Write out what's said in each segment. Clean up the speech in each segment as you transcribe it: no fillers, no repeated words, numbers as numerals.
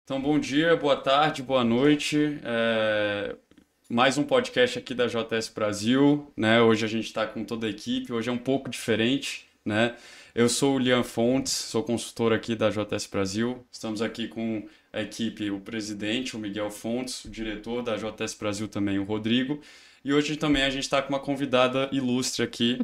Então, bom dia, boa tarde, boa noite. Mais um podcast aqui da JS Brasil, né? Hoje a gente está com toda a equipe, hoje é um pouco diferente, né? Eu sou o Lian Fontes, sou consultor aqui da JS Brasil. Estamos aqui com a equipe, o presidente, o Miguel Fontes, o diretor da JS Brasil também, o Rodrigo. E hoje também a gente está com uma convidada ilustre aqui.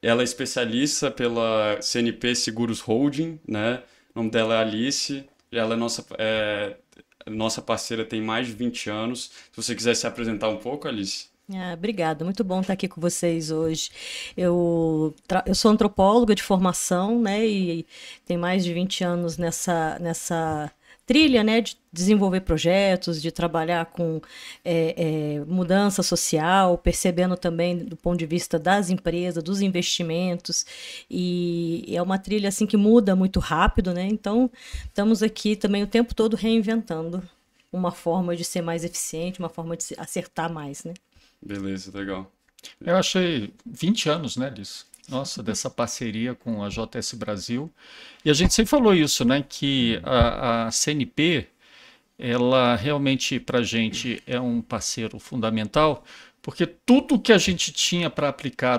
Ela é especialista pela CNP Seguros Holding, né? O nome dela é Alice. Ela é nossa parceira, tem mais de 20 anos. Se você quiser se apresentar um pouco, Alice. Obrigada, muito bom estar aqui com vocês hoje. Eu sou antropóloga de formação, né, e tenho mais de 20 anos nessa trilha, né, de desenvolver projetos, de trabalhar com mudança social, percebendo também do ponto de vista das empresas, dos investimentos, e é uma trilha assim que muda muito rápido, né, então estamos aqui também o tempo todo reinventando uma forma de ser mais eficiente, uma forma de acertar mais, né. Beleza, legal. Eu achei 20 anos, né, disso. Nossa, dessa parceria com a JS Brasil. E a gente sempre falou isso, né, que a CNP, ela realmente para a gente é um parceiro fundamental, porque tudo que a gente tinha para aplicar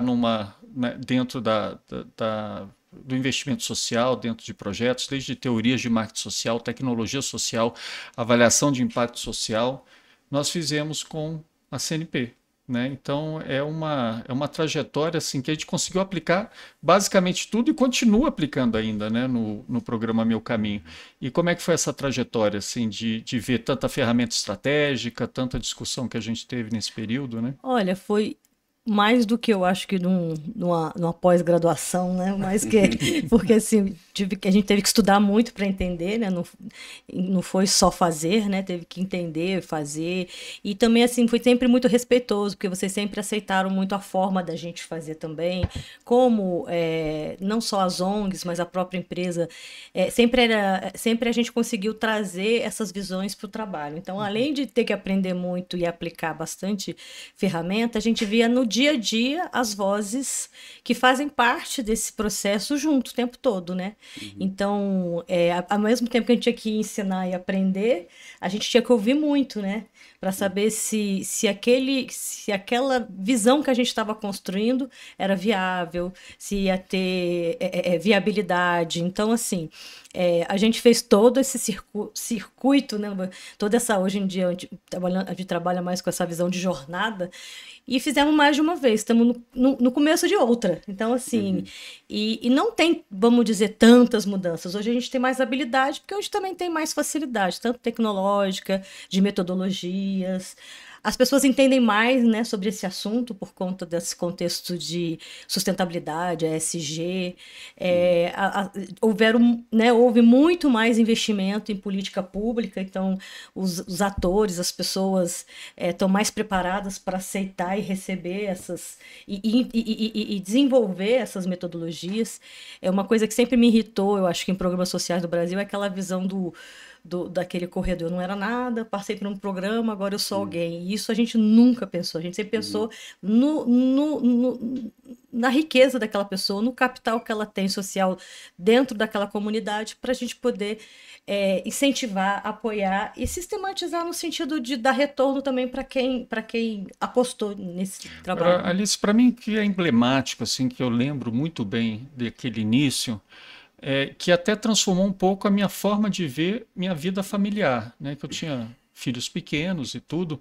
dentro do investimento social, dentro de projetos, desde teorias de marketing social, tecnologia social, avaliação de impacto social, nós fizemos com a CNP. Né? Então é uma trajetória assim, que a gente conseguiu aplicar basicamente tudo e continua aplicando ainda, né, no programa Meu Caminho. E como é que foi essa trajetória assim, de ver tanta ferramenta estratégica, tanta discussão que a gente teve nesse período? Né? Olha, foi mais do que eu acho que numa pós-graduação, né? Mais que porque assim a gente teve que estudar muito para entender, né? Não foi só fazer, né? Teve que entender, fazer, e também assim foi sempre muito respeitoso, porque vocês sempre aceitaram muito a forma da gente fazer também, como não só as ONGs, mas a própria empresa, sempre a gente conseguiu trazer essas visões para o trabalho. Então, além de ter que aprender muito e aplicar bastante ferramenta, a gente via no dia a dia as vozes que fazem parte desse processo junto o tempo todo, né? Então, ao mesmo tempo que a gente tinha que ensinar e aprender, a gente tinha que ouvir muito, né? Para saber se aquela visão que a gente estava construindo era viável, se ia ter viabilidade. Então, assim, a gente fez todo esse circuito, né? Hoje em dia a gente trabalha mais com essa visão de jornada, e fizemos mais de uma vez, estamos no começo de outra. Então, assim, e não tem, vamos dizer, tantas mudanças. Hoje a gente tem mais habilidade, porque hoje também tem mais facilidade, tanto tecnológica, de metodologias. As pessoas entendem mais, né, sobre esse assunto por conta desse contexto de sustentabilidade, ESG. Houve muito mais investimento em política pública, então os atores, as pessoas estão mais preparadas para aceitar e receber e desenvolver essas metodologias. É uma coisa que sempre me irritou, eu acho que em programas sociais do Brasil, é aquela visão daquele corredor. Eu não era nada, passei por um programa, agora eu sou alguém. E isso a gente nunca pensou. A gente sempre pensou na riqueza daquela pessoa, no capital que ela tem social dentro daquela comunidade, para a gente poder incentivar, apoiar e sistematizar no sentido de dar retorno também para quem apostou nesse trabalho. Alice, para mim que é emblemático, assim, que eu lembro muito bem daquele início, que até transformou um pouco a minha forma de ver minha vida familiar, né? Que eu tinha filhos pequenos e tudo,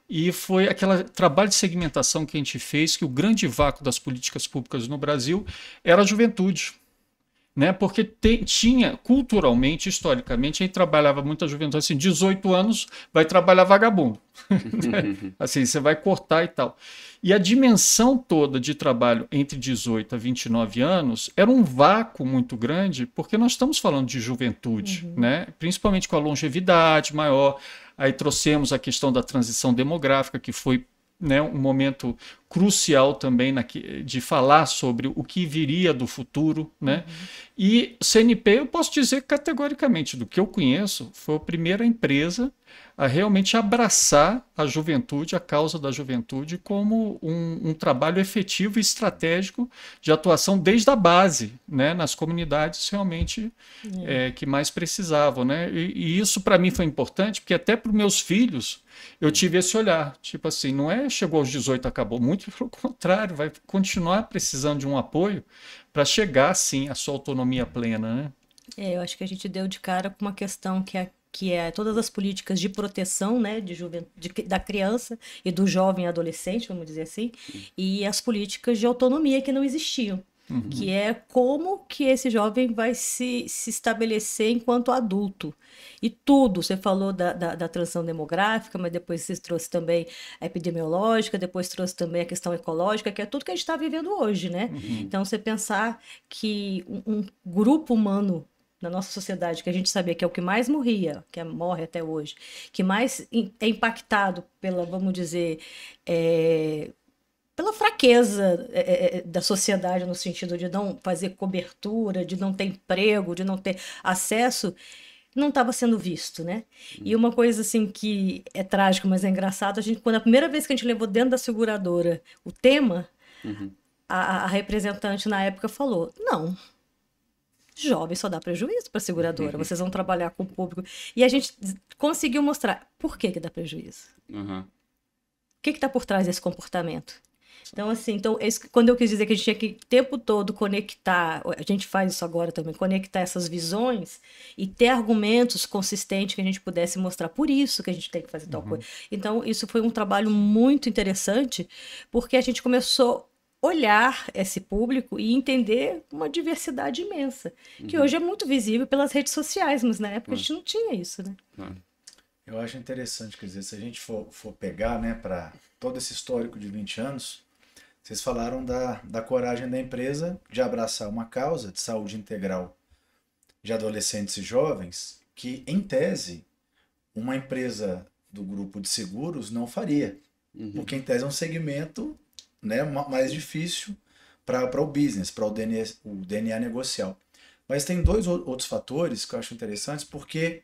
e foi aquele trabalho de segmentação que a gente fez, que o grande vácuo das políticas públicas no Brasil era a juventude. Né? Porque tinha, culturalmente, historicamente, a gente trabalhava muito a juventude, assim, 18 anos vai trabalhar vagabundo. Assim, você vai cortar e tal. E a dimensão toda de trabalho entre 18 a 29 anos era um vácuo muito grande, porque nós estamos falando de juventude, né? Principalmente com a longevidade maior. Aí trouxemos a questão da transição demográfica, que foi, né, um momento crucial também de falar sobre o que viria do futuro, né? E CNP, eu posso dizer categoricamente, do que eu conheço, foi a primeira empresa a realmente abraçar a juventude, a causa da juventude, como um trabalho efetivo e estratégico de atuação desde a base, né? Nas comunidades realmente que mais precisavam, né? E isso para mim foi importante, porque até para os meus filhos eu tive esse olhar, tipo assim, não é chegou aos 18 acabou, muito pelo contrário, vai continuar precisando de um apoio para chegar, sim, à sua autonomia plena, né? Eu acho que a gente deu de cara com uma questão que é todas as políticas de proteção, né, da criança e do jovem adolescente, vamos dizer assim, e as políticas de autonomia que não existiam. Que é como que esse jovem vai se estabelecer enquanto adulto. E tudo, você falou da transição demográfica, mas depois você trouxe também a epidemiológica, depois trouxe também a questão ecológica, que é tudo que a gente está vivendo hoje, né? Então, você pensar que um grupo humano na nossa sociedade, que a gente sabia que é o que mais morria, que morre até hoje, que mais é impactado pela, vamos dizer, pela fraqueza da sociedade, no sentido de não fazer cobertura, de não ter emprego, de não ter acesso, não estava sendo visto, né? E uma coisa assim que é trágica, mas é engraçado, quando a primeira vez que a gente levou dentro da seguradora o tema, a representante na época falou, não, jovem só dá prejuízo para a seguradora, vocês vão trabalhar com o público. E a gente conseguiu mostrar por que dá prejuízo. O que está por trás desse comportamento? Então, assim, quando eu quis dizer que a gente tinha que o tempo todo conectar, a gente faz isso agora também, conectar essas visões e ter argumentos consistentes que a gente pudesse mostrar. Por isso que a gente tem que fazer tal coisa. Então, isso foi um trabalho muito interessante, porque a gente começou a olhar esse público e entender uma diversidade imensa, que hoje é muito visível pelas redes sociais, mas na época a gente não tinha isso, né? Eu acho interessante, quer dizer, se a gente for pegar, né, para todo esse histórico de 20 anos, vocês falaram da coragem da empresa de abraçar uma causa de saúde integral de adolescentes e jovens que, em tese, uma empresa do grupo de seguros não faria. Porque, em tese, é um segmento, né, mais difícil para o business, para o DNA negocial. Mas tem dois outros fatores que eu acho interessantes, porque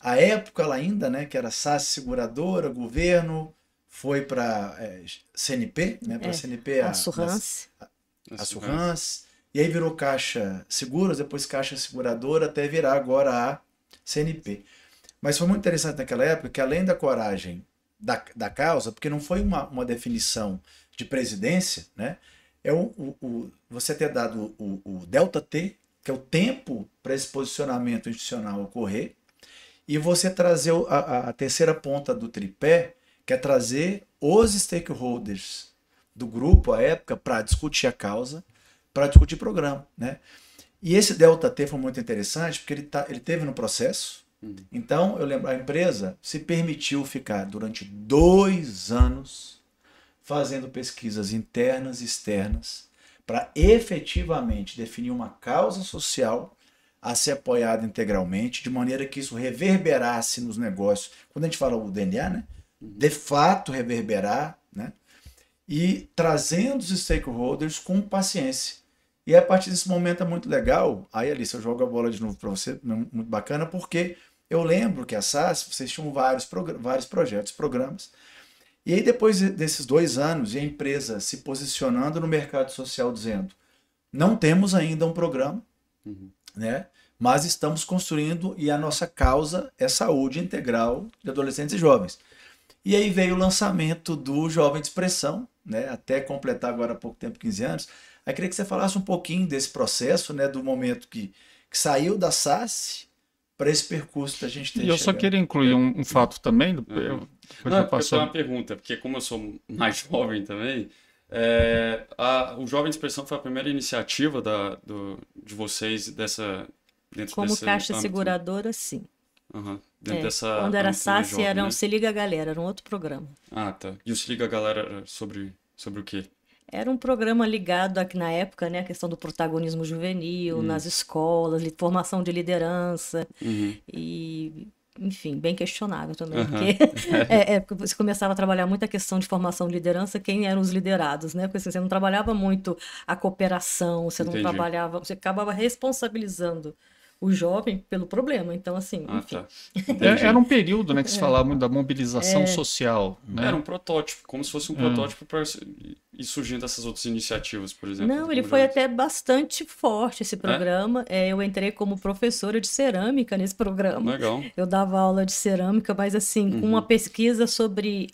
a época ela ainda, né, que era SAS seguradora, governo, foi para CNP, né, para CNP a Surrance, e aí virou Caixa Seguros, depois Caixa Seguradora, até virar agora a CNP. Mas foi muito interessante naquela época que, além da coragem da causa, porque não foi uma definição de presidência, né, você ter dado o delta T, que é o tempo para esse posicionamento institucional ocorrer, e você trazer a terceira ponta do tripé, que é trazer os stakeholders do grupo à época para discutir a causa, para discutir o programa, né? E esse delta T foi muito interessante porque ele teve no processo. Então, eu lembro, a empresa se permitiu ficar durante 2 anos fazendo pesquisas internas e externas para efetivamente definir uma causa social a ser apoiada integralmente, de maneira que isso reverberasse nos negócios. Quando a gente fala o DNA, né? De fato reverberar, né? E trazendo os stakeholders com paciência. E a partir desse momento é muito legal. Aí, Alice, eu jogo a bola de novo para você, muito bacana, porque eu lembro que a SAS, vocês tinham vários projetos, programas. E aí, depois desses 2 anos, e a empresa se posicionando no mercado social, dizendo: não temos ainda um programa, né? Mas estamos construindo e a nossa causa é saúde integral de adolescentes e jovens. E aí veio o lançamento do Jovem de Expressão, né? Até completar agora há pouco tempo, 15 anos. Aí queria que você falasse um pouquinho desse processo, né? Do momento que saiu da SAS para esse percurso que a gente tem. E eu só queria incluir um fato também. Não, eu tenho uma pergunta, porque como eu sou mais jovem também, o Jovem de Expressão foi a primeira iniciativa de vocês como Caixa Seguradora, sim. Quando era SAS, era um Se Liga Galera, era um outro programa. Ah, tá. E o Se Liga Galera era sobre o quê? Era um programa ligado aqui na época, né, a questão do protagonismo juvenil nas escolas, formação de liderança. E enfim, bem questionável também, Aham. porque você começava a trabalhar muito a questão de formação de liderança, quem eram os liderados, né? Porque assim, você não trabalhava muito a cooperação, você não Entendi. trabalhava, você acabava responsabilizando o jovem pelo problema. Então, assim, Ah, enfim. tá. Entendi. Era um período, né, que se falava muito da mobilização social, né? Era um protótipo, como se fosse um protótipo para ir surgindo essas outras iniciativas, por exemplo. Não, como ele já foi disse. até bastante forte esse programa. Eu entrei como professora de cerâmica nesse programa. Legal. Eu dava aula de cerâmica, mas assim, com uma pesquisa sobre.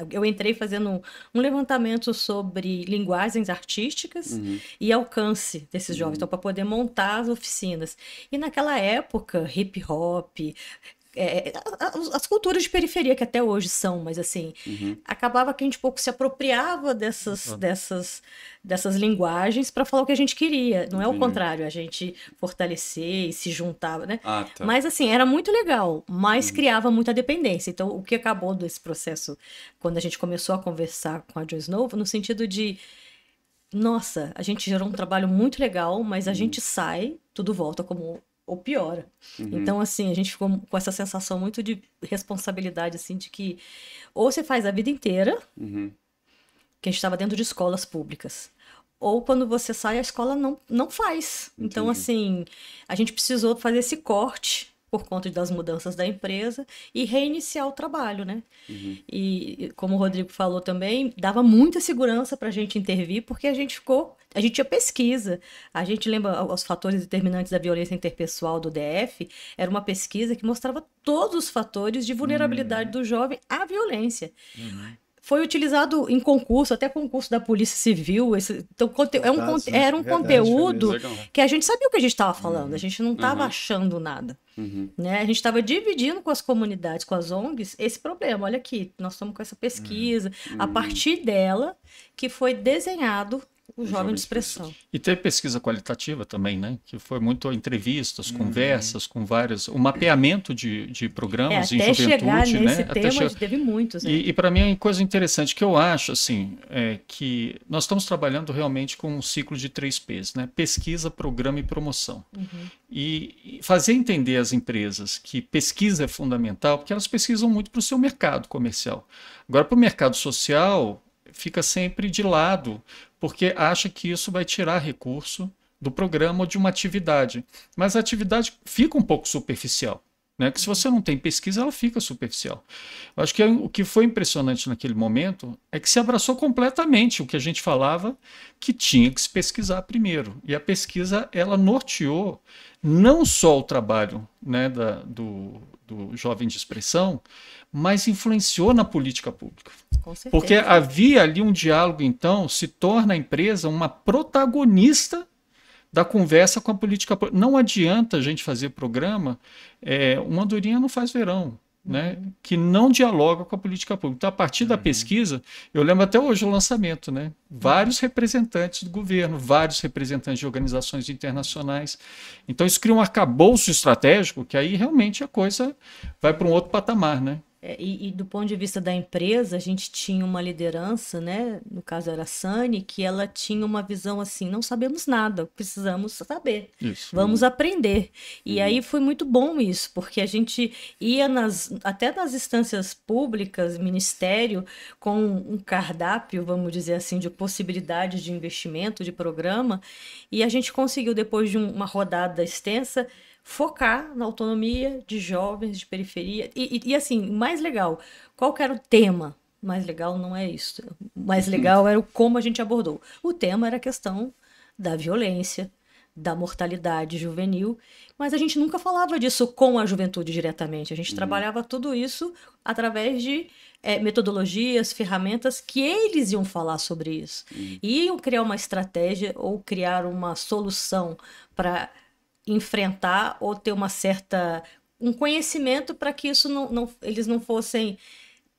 Eu entrei fazendo um levantamento sobre linguagens artísticas e alcance desses jovens, então, para poder montar as oficinas. E naquela época, hip hop. As culturas de periferia que até hoje são, mas assim, acabava que a gente pouco se apropriava dessas linguagens para falar o que a gente queria. Não é o Entendi. contrário, a gente fortalecer e se juntava, né? Ah, tá. Mas assim, era muito legal, mas criava muita dependência. Então, o que acabou desse processo, quando a gente começou a conversar com a Joyce Novo, no sentido de, nossa, a gente gerou um trabalho muito legal, mas a gente sai, tudo volta como ou piora. Então, assim, a gente ficou com essa sensação muito de responsabilidade, assim, de que ou você faz a vida inteira, que a gente estava dentro de escolas públicas, ou quando você sai, a escola não faz. Então, Entendi. assim, a gente precisou fazer esse corte por conta das mudanças da empresa e reiniciar o trabalho, né? E como o Rodrigo falou também, dava muita segurança para a gente intervir, porque a gente tinha pesquisa. A gente lembra os fatores determinantes da violência interpessoal do DF, era uma pesquisa que mostrava todos os fatores de vulnerabilidade do jovem à violência. Foi utilizado em concurso, até concurso da Polícia Civil. Então, era um conteúdo Legal. que a gente sabia o que a gente estava falando, a gente não estava achando nada. Né? A gente estava dividindo com as comunidades, com as ONGs, esse problema. Olha aqui, nós estamos com essa pesquisa. A partir dela que foi desenhado o Jovem de Expressão. E teve pesquisa qualitativa também, né? Que foi muito entrevistas, conversas com várias... O mapeamento de programas em Até juventude, chegar né? nesse tema, teve muitos. Né? E para mim é uma coisa interessante que eu acho, assim, que nós estamos trabalhando realmente com um ciclo de 3 P's, né? Pesquisa, programa e promoção. E fazer entender às empresas que pesquisa é fundamental, porque elas pesquisam muito para o seu mercado comercial. Agora, para o mercado social, fica sempre de lado, porque acha que isso vai tirar recurso do programa ou de uma atividade. Mas a atividade fica um pouco superficial. Né? Que se você não tem pesquisa, ela fica superficial. Eu acho que o que foi impressionante naquele momento é que se abraçou completamente o que a gente falava que tinha que se pesquisar primeiro. E a pesquisa, ela norteou não só o trabalho, né, do Jovem de Expressão, mas influenciou na política pública. Com certeza. Porque havia ali um diálogo, então, se torna a empresa uma protagonista da conversa com a política pública. Não adianta a gente fazer programa, uma andorinha não faz verão, né? Que não dialoga com a política pública. Então, a partir da pesquisa, eu lembro até hoje o lançamento, né? Vários representantes do governo, vários representantes de organizações internacionais. Então, isso cria um arcabouço estratégico que aí realmente a coisa vai para um outro patamar, né? E do ponto de vista da empresa, a gente tinha uma liderança, né? No caso era a Sani, que ela tinha uma visão assim, não sabemos nada, precisamos saber, vamos aprender. E aí foi muito bom isso, porque a gente ia até nas instâncias públicas, ministério, com um cardápio, vamos dizer assim, de possibilidades de investimento, de programa, e a gente conseguiu, depois de uma rodada extensa, focar na autonomia de jovens de periferia. E assim, mais legal, qual que era o tema? Mais legal não é isso. Mais legal era como a gente abordou. O tema era a questão da violência, da mortalidade juvenil, mas a gente nunca falava disso com a juventude diretamente. A gente trabalhava tudo isso através de metodologias, ferramentas que eles iam falar sobre isso. E iam criar uma estratégia ou criar uma solução para enfrentar ou ter um conhecimento para que isso eles não fossem,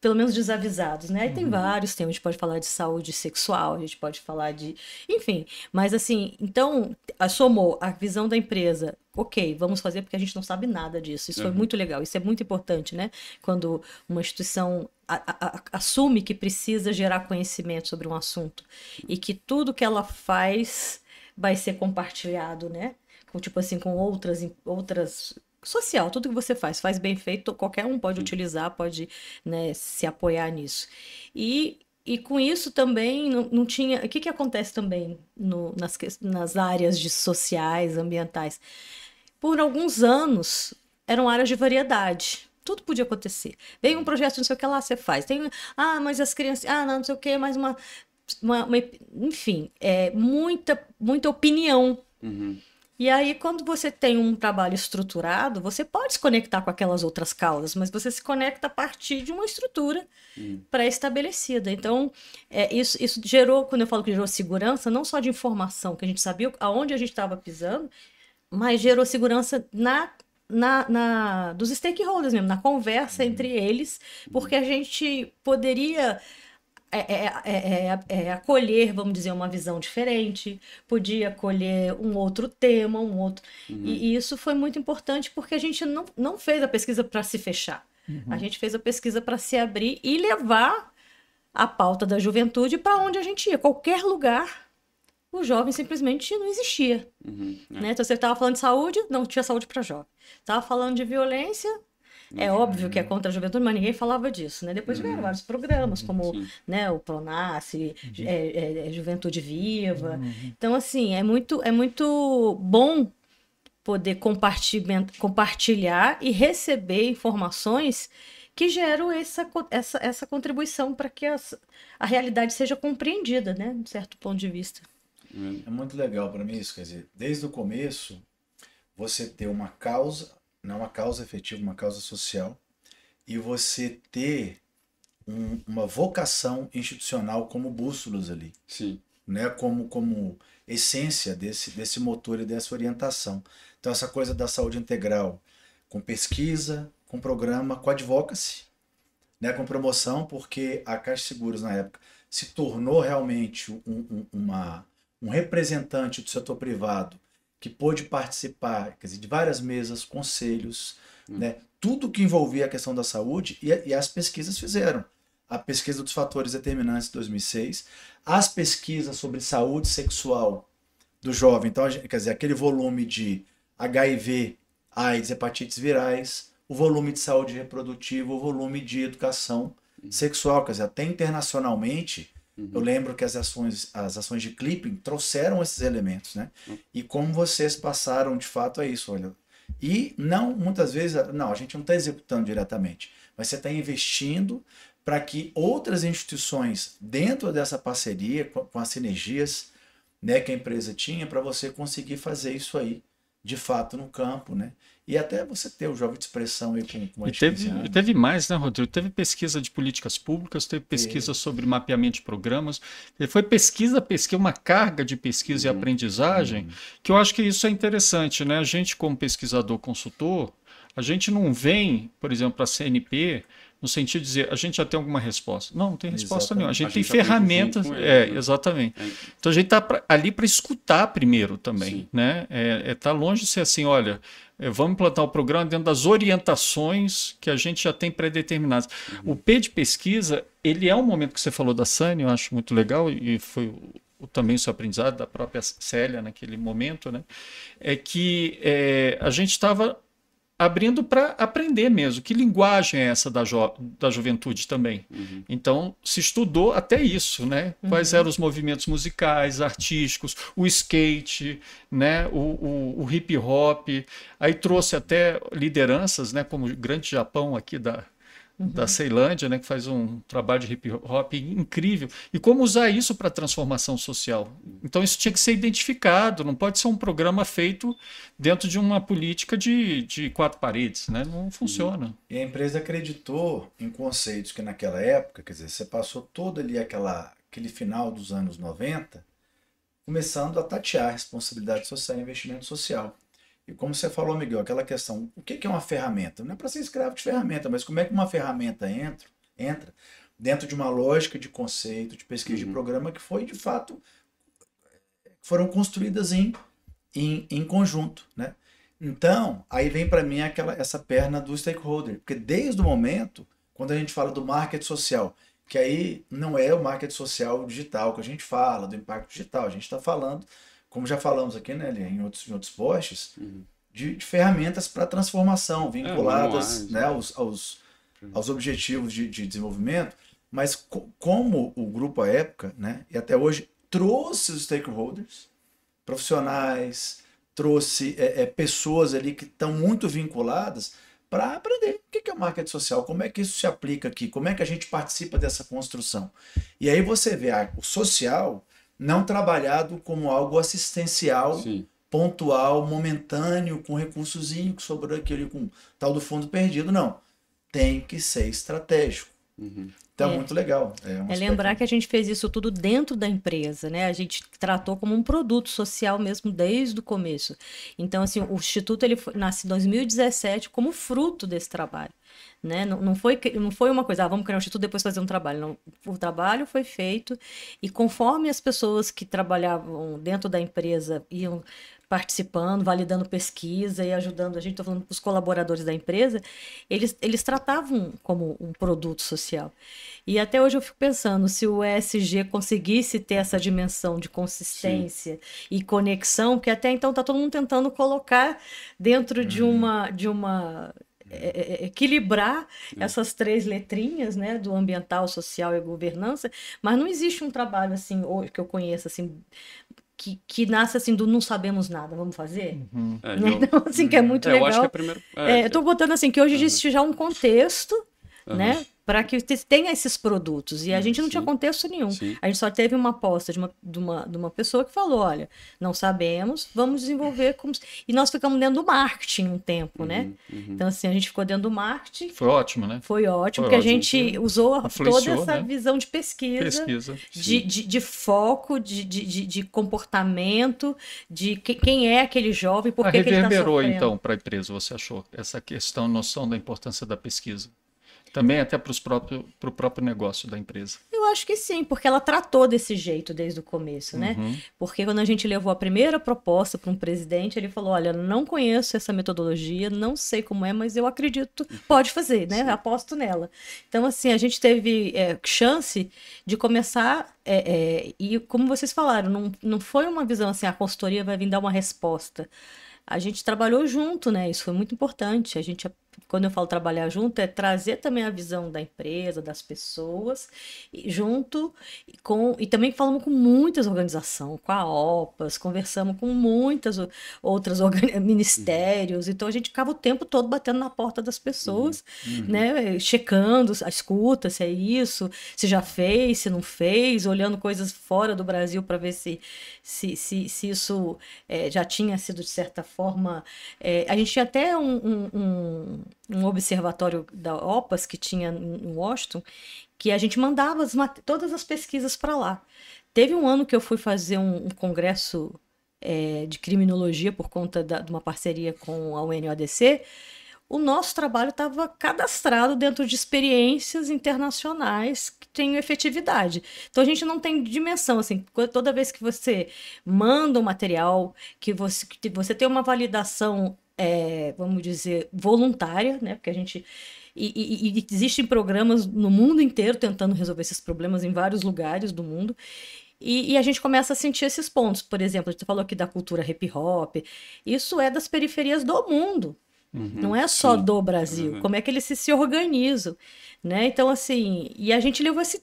pelo menos, desavisados, né? Aí tem vários temas, a gente pode falar de saúde sexual, a gente pode falar de... Enfim, mas assim, então, somou a visão da empresa, ok, vamos fazer porque a gente não sabe nada disso. Isso foi muito legal, isso é muito importante, né? Quando uma instituição assume que precisa gerar conhecimento sobre um assunto e que tudo que ela faz vai ser compartilhado, né? Tipo assim, com outras social, tudo que você faz bem feito, qualquer um pode utilizar, pode, né, se apoiar nisso. E com isso também não tinha. O que acontece também nas áreas sociais, ambientais? Por alguns anos eram áreas de variedade. Tudo podia acontecer. Vem um projeto, não sei o que lá, você faz. Mas as crianças. Não sei o que, mais enfim, muita opinião. E aí, quando você tem um trabalho estruturado, você pode se conectar com aquelas outras causas, mas você se conecta a partir de uma estrutura pré-estabelecida. Então, isso gerou, quando eu falo que gerou segurança, não só de informação, que a gente sabia aonde a gente estava pisando, mas gerou segurança dos stakeholders mesmo, na conversa entre eles, porque a gente poderia acolher, vamos dizer, uma visão diferente, podia acolher um outro tema, E isso foi muito importante porque a gente não fez a pesquisa para se fechar. A gente fez a pesquisa para se abrir e levar a pauta da juventude para onde a gente ia. Qualquer lugar, o jovem simplesmente não existia. Né? Então, você estava falando de saúde, não tinha saúde para jovem. Estava falando de violência, é óbvio que é contra a juventude, mas ninguém falava disso, né? Depois vieram vários programas, como né, o Pronasce, Juventude Viva. Então, assim, é muito bom poder compartilhar e receber informações que geram essa contribuição para que a realidade seja compreendida, né? De certo ponto de vista. É muito legal para mim isso, quer dizer, desde o começo, você ter uma causa, não uma causa efetiva, uma causa social, e você ter uma vocação institucional como bússolas ali. Sim. Né? Como essência desse motor e dessa orientação. Então, essa coisa da saúde integral, com pesquisa, com programa, com advocacy, né? Com promoção, porque a Caixa de Seguros, na época, se tornou realmente um representante do setor privado que pôde participar, quer dizer, de várias mesas, conselhos, né? Tudo que envolvia a questão da saúde, e as pesquisas fizeram. A pesquisa dos fatores determinantes de 2006, as pesquisas sobre saúde sexual do jovem, então, quer dizer, aquele volume de HIV, AIDS, hepatites virais, o volume de saúde reprodutiva, o volume de educação sexual, quer dizer, até internacionalmente, eu lembro que as ações de clipping trouxeram esses elementos, né? E como vocês passaram de fato a isso, olha. E não, muitas vezes, não, a gente não está executando diretamente, mas você está investindo para que outras instituições, dentro dessa parceria, com as sinergias, né, que a empresa tinha, para você conseguir fazer isso aí, de fato, no campo, né? E até você ter o jovem de expressão aí com e teve mais, né, Rodrigo? Teve pesquisa de políticas públicas, teve pesquisa sobre mapeamento de programas, foi pesquisa, uma carga de pesquisa e aprendizagem, que eu acho que isso é interessante, né? A gente, como pesquisador, consultor, a gente não vem, por exemplo, a CNP, no sentido de dizer, a gente já tem alguma resposta. Não tem resposta nenhuma. A gente tem ferramentas. Exatamente. Então a gente está ali para escutar primeiro também. Né? Tá longe de ser assim, olha, vamos implantar o programa dentro das orientações que a gente já tem pré-determinadas. O P de pesquisa, ele é um momento que você falou da Sânia, eu acho muito legal, e foi também o seu aprendizado da própria Célia naquele momento, né? É que a gente estava abrindo para aprender mesmo. Que linguagem é essa da juventude também? Então, se estudou até isso, né? Quais eram os movimentos musicais, artísticos, o skate, né? o hip hop. Aí trouxe até lideranças, né? Como o Grande Japão aqui da Ceilândia, né, que faz um trabalho de hip hop incrível, e como usar isso para transformação social. Então isso tinha que ser identificado, não pode ser um programa feito dentro de uma política de quatro paredes, né? Não funciona. E a empresa acreditou em conceitos que naquela época, quer dizer, você passou todo ali aquele final dos anos 90, começando a tatear responsabilidade social e investimento social. E como você falou, Miguel, aquela questão, o que é uma ferramenta? Não é para ser escravo de ferramenta, mas como é que uma ferramenta entra dentro de uma lógica de conceito, de pesquisa de programa que foi, de fato, foram construídas em conjunto, né? Então, aí vem para mim essa perna do stakeholder, porque desde o momento, quando a gente fala do marketing social, que aí não é o marketing social digital que a gente fala, do impacto digital, a gente está falando, como já falamos aqui, né, em outros posts, de ferramentas para transformação, vinculadas, manuais, né, aos objetivos de desenvolvimento, mas como o grupo à época, né, e até hoje, trouxe os stakeholders, profissionais, trouxe pessoas ali que estão muito vinculadas para aprender o que é o marketing social, como é que isso se aplica aqui, como é que a gente participa dessa construção. E aí você vê o social não trabalhado como algo assistencial, Sim. pontual, momentâneo, com recursozinho que sobrou aquele com tal do fundo perdido, não. Tem que ser estratégico. Então é muito legal. Lembrar que a gente fez isso tudo dentro da empresa, né? A gente tratou como um produto social mesmo desde o começo. Então, assim, o Instituto nasce em 2017 como fruto desse trabalho. Né? Não foi uma coisa, vamos criar um instituto e depois fazer um trabalho. Não, o trabalho foi feito e conforme as pessoas que trabalhavam dentro da empresa iam participando, validando pesquisa e ajudando a gente, estou falando para os colaboradores da empresa, eles tratavam como um produto social. E até hoje eu fico pensando, se o ESG conseguisse ter essa dimensão de consistência e conexão, que até então está todo mundo tentando colocar dentro de uma equilibrar essas 3 letrinhas, né, do ambiental, social e governança, mas não existe um trabalho assim hoje que eu conheça assim que nasce assim do não sabemos nada, vamos fazer? Então, assim, que é muito legal. Eu acho que é primeiro... eu tô botando assim, que hoje existe já um contexto, né, para que tenha esses produtos. E a gente não tinha contexto nenhum. Sim. A gente só teve uma aposta de uma pessoa que falou, olha, não sabemos, vamos desenvolver como... E nós ficamos dentro do marketing um tempo, né? Então, assim, a gente ficou dentro do marketing. Foi ótimo, né? Foi ótimo, porque a gente usou toda essa visão de pesquisa. De foco, de comportamento, de quem é aquele jovem, por que ele está sofrendo. Reverberou, então, para a empresa, você achou? Essa questão, noção da importância da pesquisa? Também até para o próprio negócio da empresa. Eu acho que sim, porque ela tratou desse jeito desde o começo, né? Porque quando a gente levou a primeira proposta para um presidente, ele falou, olha, não conheço essa metodologia, não sei como é, mas eu acredito, pode fazer, né? Aposto nela. Então, assim, a gente teve chance de começar, e como vocês falaram, não foi uma visão assim, a consultoria vai vir dar uma resposta. A gente trabalhou junto, né? Isso foi muito importante. A gente, quando eu falo trabalhar junto, é trazer também a visão da empresa, das pessoas, junto e também falamos com muitas organizações, com a OPAS, conversamos com muitas outras ministérios. Então a gente ficava o tempo todo batendo na porta das pessoas, né? Checando a escuta, se é isso, se já fez, se não fez, olhando coisas fora do Brasil para ver se isso já tinha sido de certa forma. A gente tinha até um observatório da OPAS que tinha em Washington, que a gente mandava todas as pesquisas para lá. Teve um ano que eu fui fazer um congresso de criminologia por conta de uma parceria com a UNODC. O nosso trabalho estava cadastrado dentro de experiências internacionais que têm efetividade. Então, a gente não tem dimensão. Assim, toda vez que você manda um material, que você tem uma validação, vamos dizer, voluntária, né? Porque a gente... E existem programas no mundo inteiro tentando resolver esses problemas em vários lugares do mundo. E a gente começa a sentir esses pontos. Por exemplo, a gente falou aqui da cultura hip-hop. Isso é das periferias do mundo. Não é só do Brasil, como é que eles se organizam, né? Então, assim, e a gente levou esse...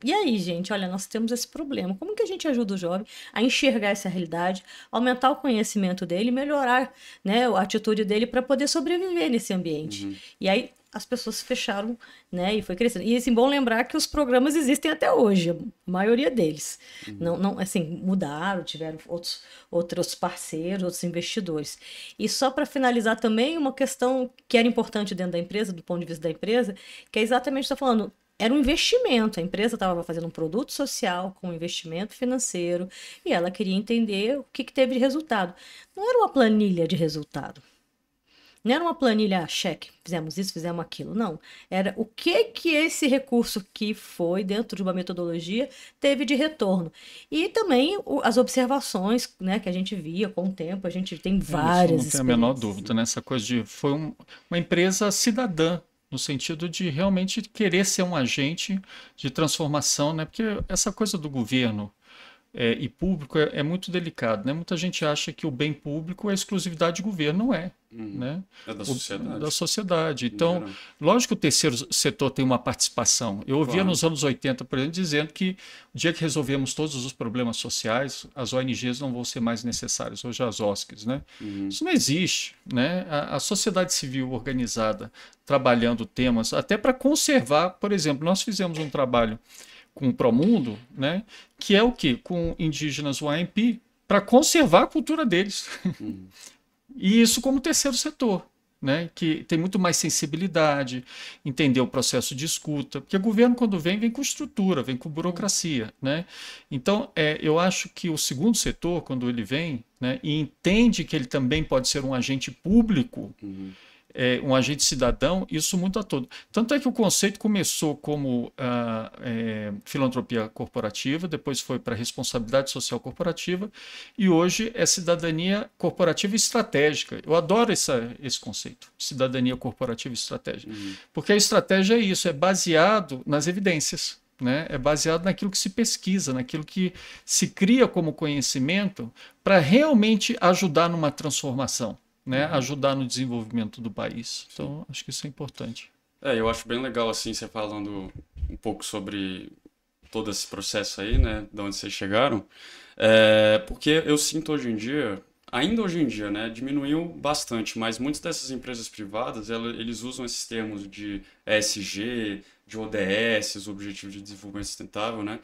E aí, gente, olha, nós temos esse problema. Como que a gente ajuda o jovem a enxergar essa realidade, aumentar o conhecimento dele, melhorar, né, a atitude dele para poder sobreviver nesse ambiente? E aí as pessoas se fecharam, né, e foi crescendo. E assim, bom lembrar que os programas existem até hoje, a maioria deles. Não, assim, mudaram, tiveram outros parceiros, outros investidores. E só para finalizar também, uma questão que era importante dentro da empresa, do ponto de vista da empresa, que é exatamente, estou falando, era um investimento. A empresa estava fazendo um produto social com investimento financeiro e ela queria entender o que teve de resultado. Não era uma planilha de resultado. Não era uma planilha, cheque, fizemos isso, fizemos aquilo. Não. Era o que esse recurso que foi dentro de uma metodologia teve de retorno. E também as observações, né, que a gente via com o tempo. A gente tem várias experiências. Não tem a menor dúvida, né? Essa coisa de... Foi uma empresa cidadã, no sentido de realmente querer ser um agente de transformação, né? Porque essa coisa do governo e público é muito delicado, né? Muita gente acha que o bem público é exclusividade de governo, não é. Né? É da sociedade. Da sociedade. Então, lógico que o terceiro setor tem uma participação. Eu ouvia nos anos 80, por exemplo, dizendo que o dia que resolvemos todos os problemas sociais, as ONGs não vão ser mais necessárias, hoje as OSCs. Né? Isso não existe. Né? A sociedade civil organizada, trabalhando temas, até para conservar, por exemplo, nós fizemos um trabalho com o Promundo, né? Que é o quê? Com indígenas Waiampi, para conservar a cultura deles. E isso como terceiro setor, né? Que tem muito mais sensibilidade, entender o processo de escuta, porque o governo, quando vem com estrutura, vem com burocracia. Né? Então, eu acho que o segundo setor, quando ele vem, né, e entende que ele também pode ser um agente público, um agente cidadão, isso muda todo. Tanto é que o conceito começou como filantropia corporativa, depois foi para responsabilidade social corporativa, e hoje é cidadania corporativa estratégica. Eu adoro esse conceito, cidadania corporativa estratégica, porque a estratégia é isso, é baseado nas evidências. Né? É baseado naquilo que se pesquisa, naquilo que se cria como conhecimento para realmente ajudar numa transformação. Né, ajudar no desenvolvimento do país. Então, acho que isso é importante. Eu acho bem legal, assim, você falando um pouco sobre todo esse processo aí, né, de onde vocês chegaram, porque eu sinto hoje em dia, ainda hoje em dia, né, diminuiu bastante, mas muitas dessas empresas privadas, eles usam esses termos de ESG, de ODS, Objetivos de Desenvolvimento Sustentável, né,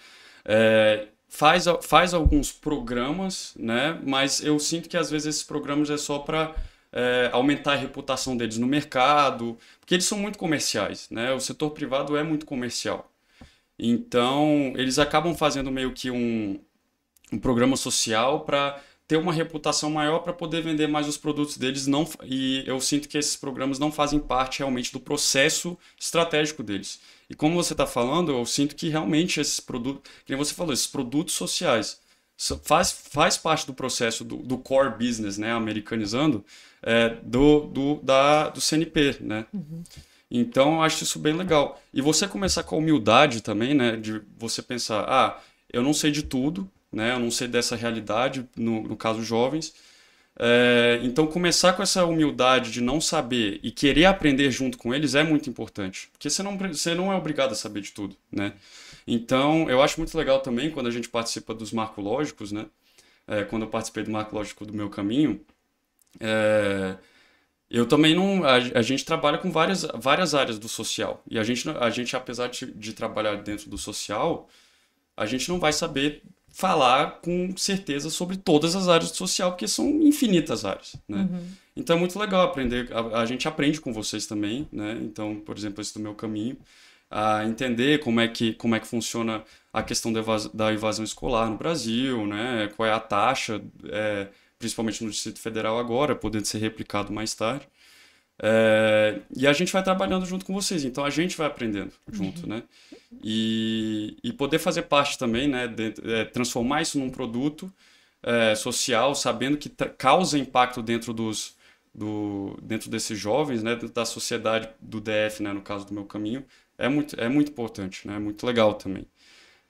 faz alguns programas, né, mas eu sinto que às vezes esses programas é só para aumentar a reputação deles no mercado, porque eles são muito comerciais, né? O setor privado é muito comercial. Então, eles acabam fazendo meio que um programa social para ter uma reputação maior para poder vender mais os produtos deles. E eu sinto que esses programas não fazem parte realmente do processo estratégico deles. E como você está falando, eu sinto que realmente esses produtos, como você falou, esses produtos sociais faz parte do processo do core business, né, americanizando, do CNP, né? Então, eu acho isso bem legal. E você começar com a humildade também, né, de você pensar, eu não sei de tudo, né, eu não sei dessa realidade, no caso jovens, então começar com essa humildade de não saber e querer aprender junto com eles é muito importante, porque você não é obrigado a saber de tudo, né? Então, eu acho muito legal também quando a gente participa dos marcológicos, né? Quando eu participei do marcológico do Meu Caminho, eu também não... A gente trabalha com várias áreas do social. E a gente apesar de trabalhar dentro do social, a gente não vai saber falar com certeza sobre todas as áreas do social, porque são infinitas áreas, né? Então, é muito legal aprender. A gente aprende com vocês também, né? Então, por exemplo, esse do Meu Caminho, a entender como é que funciona a questão da evasão escolar no Brasil, né? Qual é a taxa, principalmente no Distrito Federal agora, podendo ser replicado mais tarde. E a gente vai trabalhando junto com vocês, então a gente vai aprendendo junto, né? E poder fazer parte também, né? Transformar isso num produto social, sabendo que causa impacto dentro desses jovens, né? Dentro da sociedade do DF, né? No caso do Meu Caminho, é muito importante, né? É muito legal também.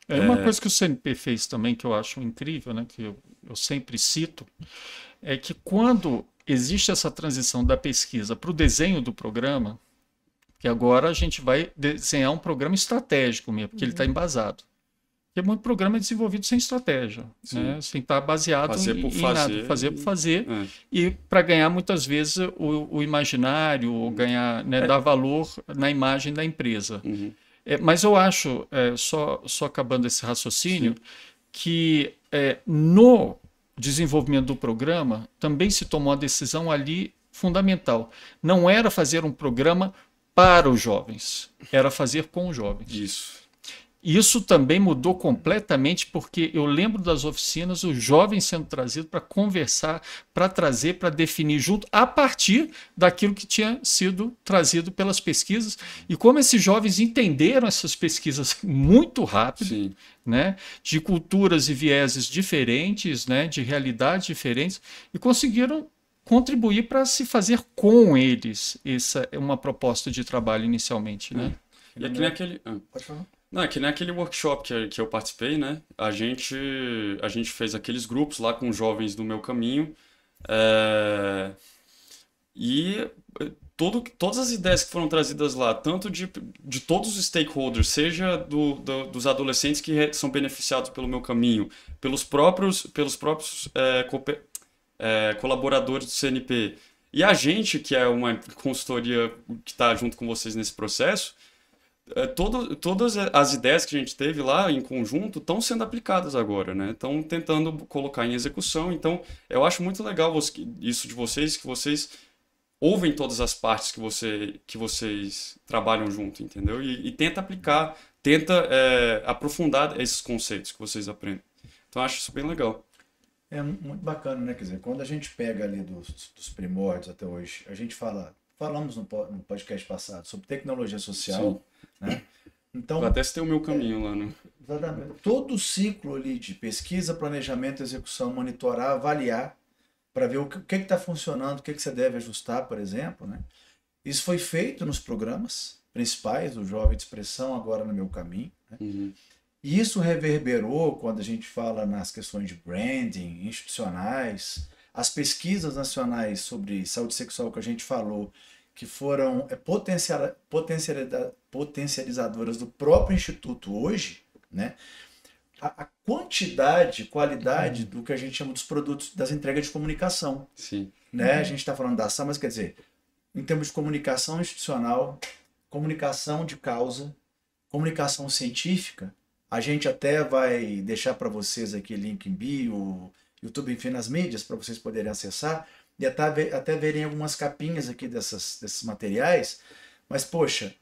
Uma coisa que o CNP fez também, que eu acho incrível, né? Que eu sempre cito, é que quando existe essa transição da pesquisa para o desenho do programa, que agora a gente vai desenhar um programa estratégico mesmo, porque ele está embasado. Porque muito programa é desenvolvido sem estratégia, né? Sem estar baseado em nada, fazer por fazer, e para ganhar muitas vezes o imaginário, ou ganhar, né, dar valor na imagem da empresa. Mas eu acho, só acabando esse raciocínio, que no desenvolvimento do programa também se tomou uma decisão ali fundamental. Não era fazer um programa para os jovens, era fazer com os jovens. Isso também mudou completamente, porque eu lembro das oficinas, os jovens sendo trazidos para conversar, para trazer, para definir junto, a partir daquilo que tinha sido trazido pelas pesquisas. E como esses jovens entenderam essas pesquisas muito rápido, né, de culturas e vieses diferentes, né, de realidades diferentes, e conseguiram contribuir para se fazer com eles. Essa é uma proposta de trabalho inicialmente. Né? E aqui naquele... Pode falar. Não, é que nem aquele workshop que eu participei, né? A gente fez aqueles grupos lá com jovens do meu caminho. é, E todas as ideias que foram trazidas lá, tanto de todos os stakeholders, seja dos adolescentes que são beneficiados pelo meu caminho, pelos próprios colaboradores do CNP, e a gente, que é uma consultoria que está junto com vocês nesse processo, todas as ideias que a gente teve lá em conjunto estão sendo aplicadas agora, né? Estão tentando colocar em execução. Então, eu acho muito legal isso de vocês, que vocês ouvem todas as partes que vocês trabalham junto, entendeu? E tenta aplicar, tenta aprofundar esses conceitos que vocês aprendem. Então, eu acho isso bem legal. É muito bacana, né? Quer dizer, quando a gente pega ali dos primórdios até hoje, a gente falamos no podcast passado sobre tecnologia social, né? Então, Eu até citei o meu caminho lá, né? exatamente, todo o ciclo ali de pesquisa, planejamento, execução, monitorar, avaliar, para ver o que está funcionando, o que você deve ajustar, por exemplo, né? Isso foi feito nos programas principais do Jovem de Expressão, agora no meu caminho, né? Uhum. E isso reverberou quando a gente fala nas questões de branding, institucionais, as pesquisas nacionais sobre saúde sexual que a gente falou, que foram potencializadoras do próprio Instituto hoje, né? A quantidade, qualidade do que a gente chama dos produtos, das entregas de comunicação, Sim. né? A gente está falando da ação, mas quer dizer, em termos de comunicação institucional, comunicação de causa, comunicação científica, a gente até vai deixar para vocês aqui link em bio, YouTube, enfim, nas mídias, para vocês poderem acessar e até verem algumas capinhas aqui desses materiais. Mas, poxa,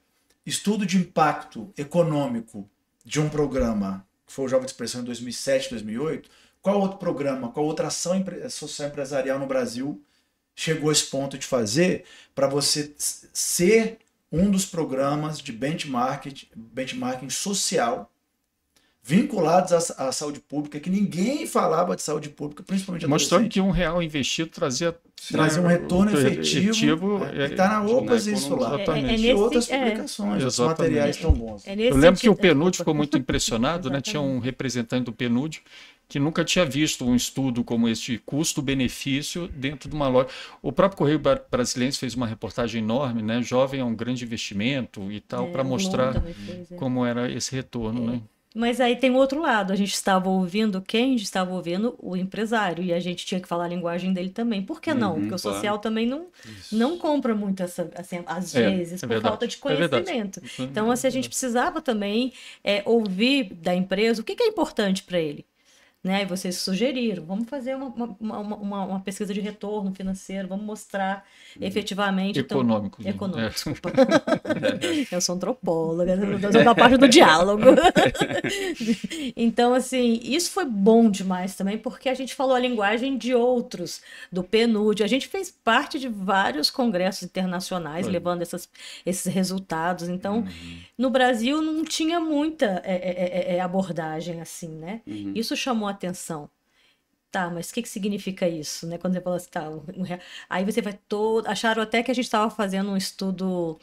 estudo de impacto econômico de um programa, que foi o Jovem de Expressão em 2007, 2008, qual outro programa, qual outra ação social empresarial no Brasil chegou a esse ponto de fazer para você ser um dos programas de benchmarking social vinculados à saúde pública, que ninguém falava de saúde pública, principalmente mostrando que R$1 investido trazia um retorno efetivo. Está na OPAS isso lá. Exatamente. E outras publicações, os materiais tão bons. Eu lembro que o PNUD ficou muito impressionado, né? Tinha um representante do PNUD que nunca tinha visto um estudo como esse de custo-benefício dentro de uma loja. O próprio Correio Brasiliense fez uma reportagem enorme, né? Jovem é um grande investimento e tal, para mostrar como era esse retorno, né? Mas aí tem o outro lado, a gente estava ouvindo o empresário, e a gente tinha que falar a linguagem dele também. Por que não? Porque o social também não compra muito assim, às vezes, por falta de conhecimento. Então, assim, a gente precisava também ouvir da empresa o que é importante para ele. Né? E vocês sugeriram, vamos fazer uma pesquisa de retorno financeiro, vamos mostrar efetivamente... Econômico. Econômico, desculpa. Eu sou antropóloga, eu sou da parte do diálogo. Então, assim, isso foi bom demais também, porque a gente falou a linguagem de outros, do PNUD. A gente fez parte de vários congressos internacionais, levando esses resultados. Então, no Brasil não tinha muita abordagem assim, né? Isso chamou atenção. Tá, mas o que significa isso, né? Quando você fala assim, tá, aí você vai acharam até que a gente estava fazendo um estudo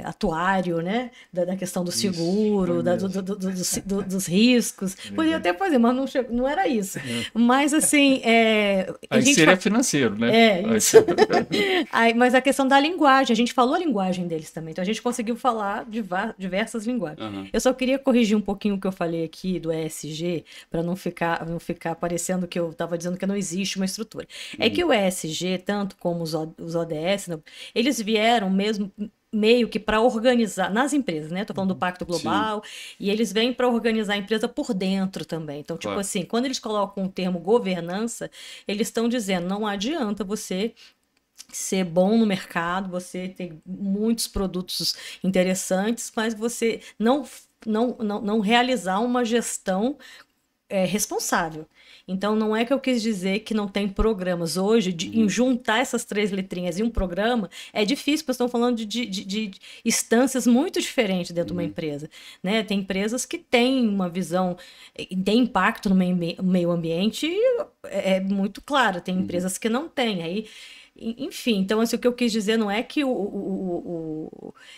atuário, né? Da questão do seguro, dos riscos. Podia até fazer, mas não era isso. Mas assim... Aí seria financeiro, né? Isso. Mas a questão da linguagem, a gente falou a linguagem deles também, então a gente conseguiu falar diversas linguagens. Eu só queria corrigir um pouquinho o que eu falei aqui do ESG, para não ficar parecendo que eu estava dizendo que não existe uma estrutura. É que o ESG, tanto como os ODS, eles vieram mesmo meio que para organizar nas empresas, né? Tô falando do Pacto Global, e eles vêm para organizar a empresa por dentro também. Então, tipo assim, quando eles colocam o termo governança, eles estão dizendo, não adianta você ser bom no mercado, você tem muitos produtos interessantes, mas você não realizar uma gestão responsável. Então, não é que eu quis dizer que não tem programas. Hoje, em juntar essas 3 letrinhas em um programa, é difícil, porque estão falando de instâncias muito diferentes dentro de uma empresa. Né? Tem empresas que têm uma visão, tem impacto no meio ambiente, é muito claro. Tem empresas que não têm. Aí, Enfim, então assim, o que eu quis dizer não é que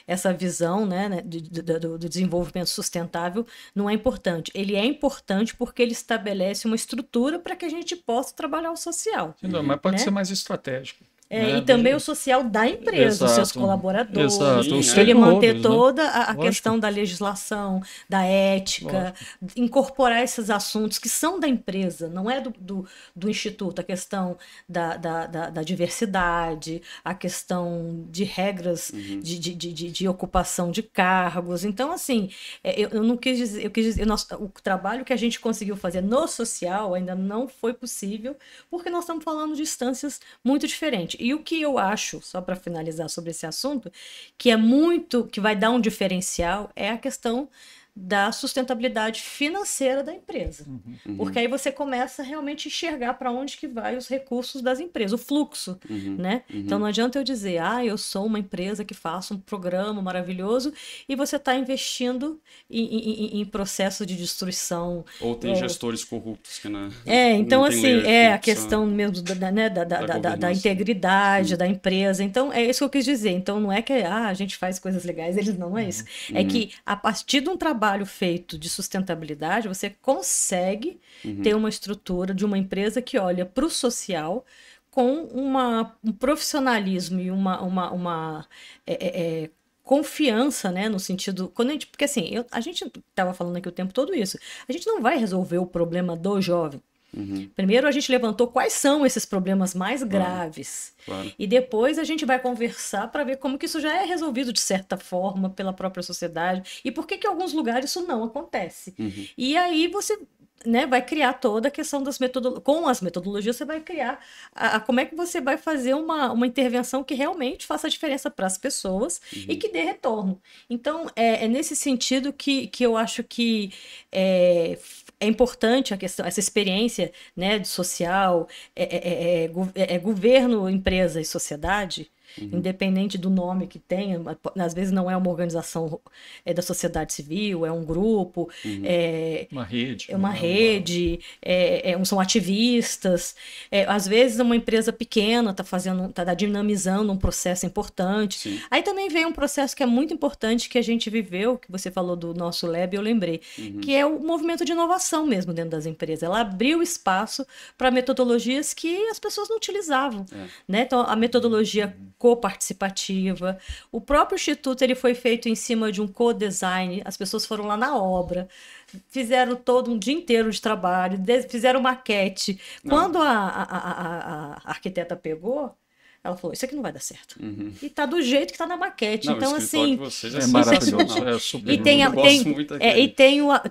essa visão, né, do desenvolvimento sustentável não é importante. Ele é importante porque ele estabelece uma estrutura para que a gente possa trabalhar o social. Não, mas pode né? ser mais estratégico. Né? E também o social da empresa, os seus colaboradores, ele manter toda a questão da legislação, da ética, incorporar esses assuntos que são da empresa, não é do instituto, a questão da diversidade, a questão de regras de ocupação de cargos. Então, assim, eu não quis dizer, o trabalho que a gente conseguiu fazer no social ainda não foi possível, porque nós estamos falando de instâncias muito diferentes. E o que eu acho, só para finalizar sobre esse assunto, que vai dar um diferencial é a questão da sustentabilidade financeira da empresa. Porque aí você começa a realmente enxergar para onde que vai os recursos das empresas, o fluxo, né? Então não adianta eu dizer, eu sou uma empresa que faço um programa maravilhoso e você está investindo em processo de destruição. Ou tem gestores corruptos que não então não assim, a questão mesmo da integridade da empresa. Então é isso que eu quis dizer. Então não é que a gente faz coisas legais, eles não é isso. É que a partir de um trabalho feito de sustentabilidade, você consegue ter uma estrutura de uma empresa que olha para o social com um profissionalismo e uma confiança, né, no sentido... porque assim, a gente estava falando aqui o tempo todo isso. A gente não vai resolver o problema do jovem. Primeiro a gente levantou quais são esses problemas mais graves. E depois a gente vai conversar para ver como que isso já é resolvido de certa forma pela própria sociedade e por que em alguns lugares isso não acontece. E aí você, né, vai criar toda a questão das metodologias. Com as metodologias você vai criar como é que você vai fazer uma intervenção que realmente faça a diferença para as pessoas e que dê retorno. Então é nesse sentido que eu acho que é importante a questão, essa experiência, né, de social, governo, empresa e sociedade, independente do nome que tenha, às vezes não é uma organização da sociedade civil, é um grupo, uma rede, são ativistas, às vezes uma empresa pequena está dinamizando um processo importante. Sim. Aí também vem um processo que é muito importante que a gente viveu, que você falou do nosso lab, eu lembrei, que é o movimento de inovação mesmo dentro das empresas. Ela abriu espaço para metodologias que as pessoas não utilizavam, né? Então a metodologia coparticipativa. O próprio instituto ele foi feito em cima de um co-design. As pessoas foram lá na obra, fizeram todo um dia inteiro de trabalho, fizeram maquete. Quando a arquiteta pegou, ela falou, isso aqui não vai dar certo. E tá do jeito que tá na maquete. Não, então, o assim... de vocês é maravilhoso. É super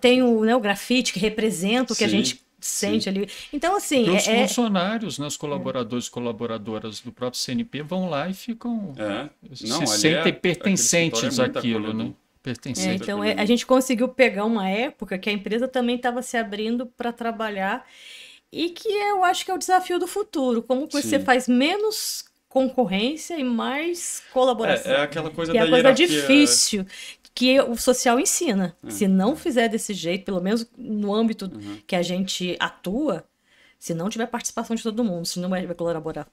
tem o grafite que representa o que a gente sente ali. Então, assim... Os funcionários, né, os colaboradores e colaboradoras do próprio CNP vão lá e ficam... se sentem pertencentes àquilo, né? Então, a gente conseguiu pegar uma época que a empresa também estava se abrindo para trabalhar e que eu acho que é o desafio do futuro. Como você faz menos concorrência e mais colaboração. É aquela coisa que da é a coisa hierarquia difícil que o social ensina. Se não fizer desse jeito, pelo menos no âmbito que a gente atua, se não tiver participação de todo mundo, se não tiver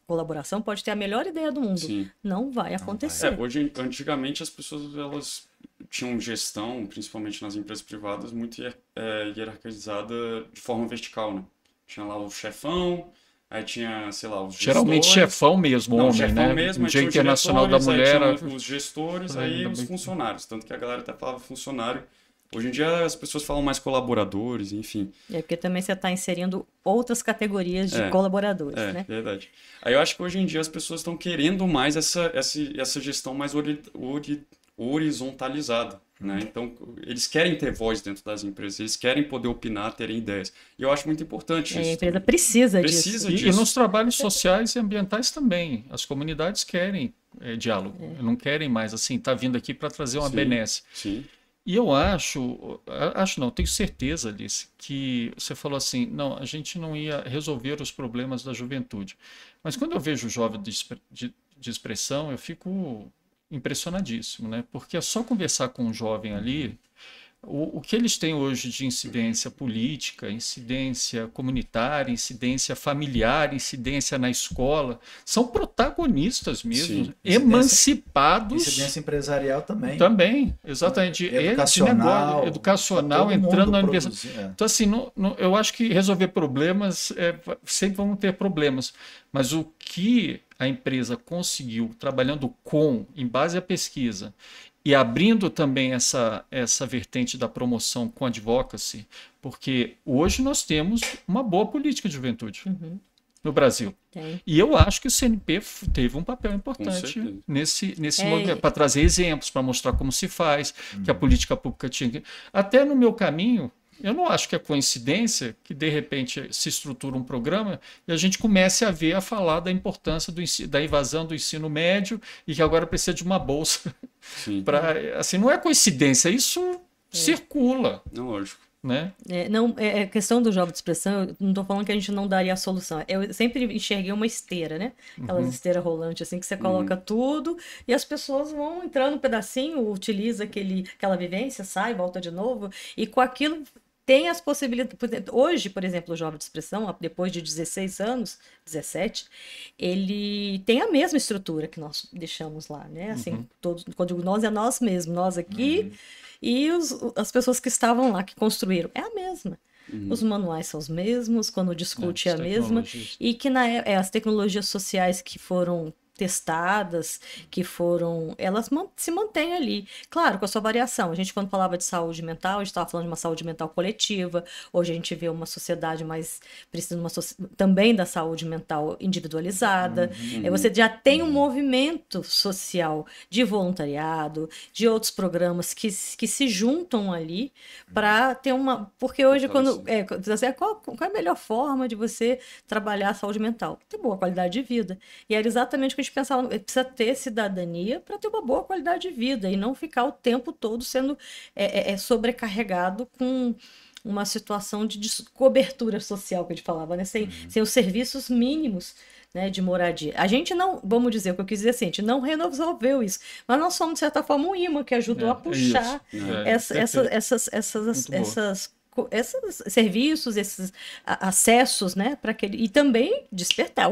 colaboração, pode ter a melhor ideia do mundo. Sim. Não vai acontecer. Antigamente as pessoas elas tinham gestão, principalmente nas empresas privadas, muito hierarquizada de forma vertical, né? Tinha lá o chefão, aí tinha, sei lá, os gestores. Geralmente chefão mesmo, homem, chefão né? Mesmo, Dia Internacional da Mulher. Aí tinha os gestores, aí os funcionários. Tanto que a galera até falava funcionário. Hoje em dia as pessoas falam mais colaboradores, enfim. Porque também você está inserindo outras categorias de colaboradores, né? É, verdade. Aí eu acho que hoje em dia as pessoas estão querendo mais essa gestão mais horizontalizada, né? Então, eles querem ter voz dentro das empresas, eles querem poder opinar, terem ideias. E eu acho muito importante isso. A empresa precisa disso. E nos trabalhos sociais e ambientais também. As comunidades querem diálogo. Não querem mais, assim, tá vindo aqui para trazer uma benesse. Sim. E eu tenho certeza, Alice, que você falou assim, não, a gente não ia resolver os problemas da juventude. Mas quando eu vejo o jovem de expressão, eu fico impressionadíssimo, né? Porque é só conversar com um jovem ali, O que eles têm hoje de incidência política, incidência comunitária, incidência familiar, incidência na escola, são protagonistas mesmo, Sim. emancipados. Incidência empresarial também. Também, exatamente. Educacional. Educacional, todo entrando mundo na universidade. produzir, Então, assim, eu acho que resolver problemas, sempre vão ter problemas, mas o que a empresa conseguiu, trabalhando em base à pesquisa, e abrindo também essa vertente da promoção com advocacy, porque hoje nós temos uma boa política de juventude no Brasil. Tem. E eu acho que o CNP teve um papel importante nesse movimento, para trazer exemplos, para mostrar como se faz, que a política pública tinha que... Até no meu caminho, eu não acho que é coincidência que, de repente, se estrutura um programa e a gente comece a falar da importância da evasão do ensino médio e que agora precisa de uma bolsa. Assim, não é coincidência, isso circula. Não, lógico. Né? Questão do jovem de expressão, eu não estou falando que a gente não daria a solução. Eu sempre enxerguei uma esteira, né? Aquelas esteiras rolantes, assim, que você coloca tudo e as pessoas vão entrando um pedacinho, utiliza aquela vivência, sai, volta de novo, e com aquilo tem as possibilidades. Hoje, por exemplo, o jovem de expressão, depois de 16 anos, 17, ele tem a mesma estrutura que nós deixamos lá, né? Assim, todos, quando digo nós, é nós mesmos, nós aqui e as pessoas que estavam lá, que construíram, é a mesma. Os manuais são os mesmos, quando discute é a mesma, e que as tecnologias sociais que foram testadas, elas se mantêm ali. Claro, com a sua variação. A gente, quando falava de saúde mental, a gente estava falando de uma saúde mental coletiva. Hoje a gente vê uma sociedade mais precisa também da saúde mental individualizada. Você já tem um movimento social de voluntariado, de outros programas que se juntam ali para ter uma... Porque hoje, qual é a melhor forma de você trabalhar a saúde mental? Ter boa qualidade de vida. E era exatamente o que a gente pensava, precisa ter cidadania para ter uma boa qualidade de vida e não ficar o tempo todo sendo sobrecarregado com uma situação de cobertura social que a gente falava, né? Sem os serviços mínimos, né, de moradia. A gente não, vamos dizer o que eu quis dizer assim, a gente não resolveu isso, mas nós somos, de certa forma, um imã que ajudou a puxar esses serviços, esses acessos, né, para aquele, e também despertar,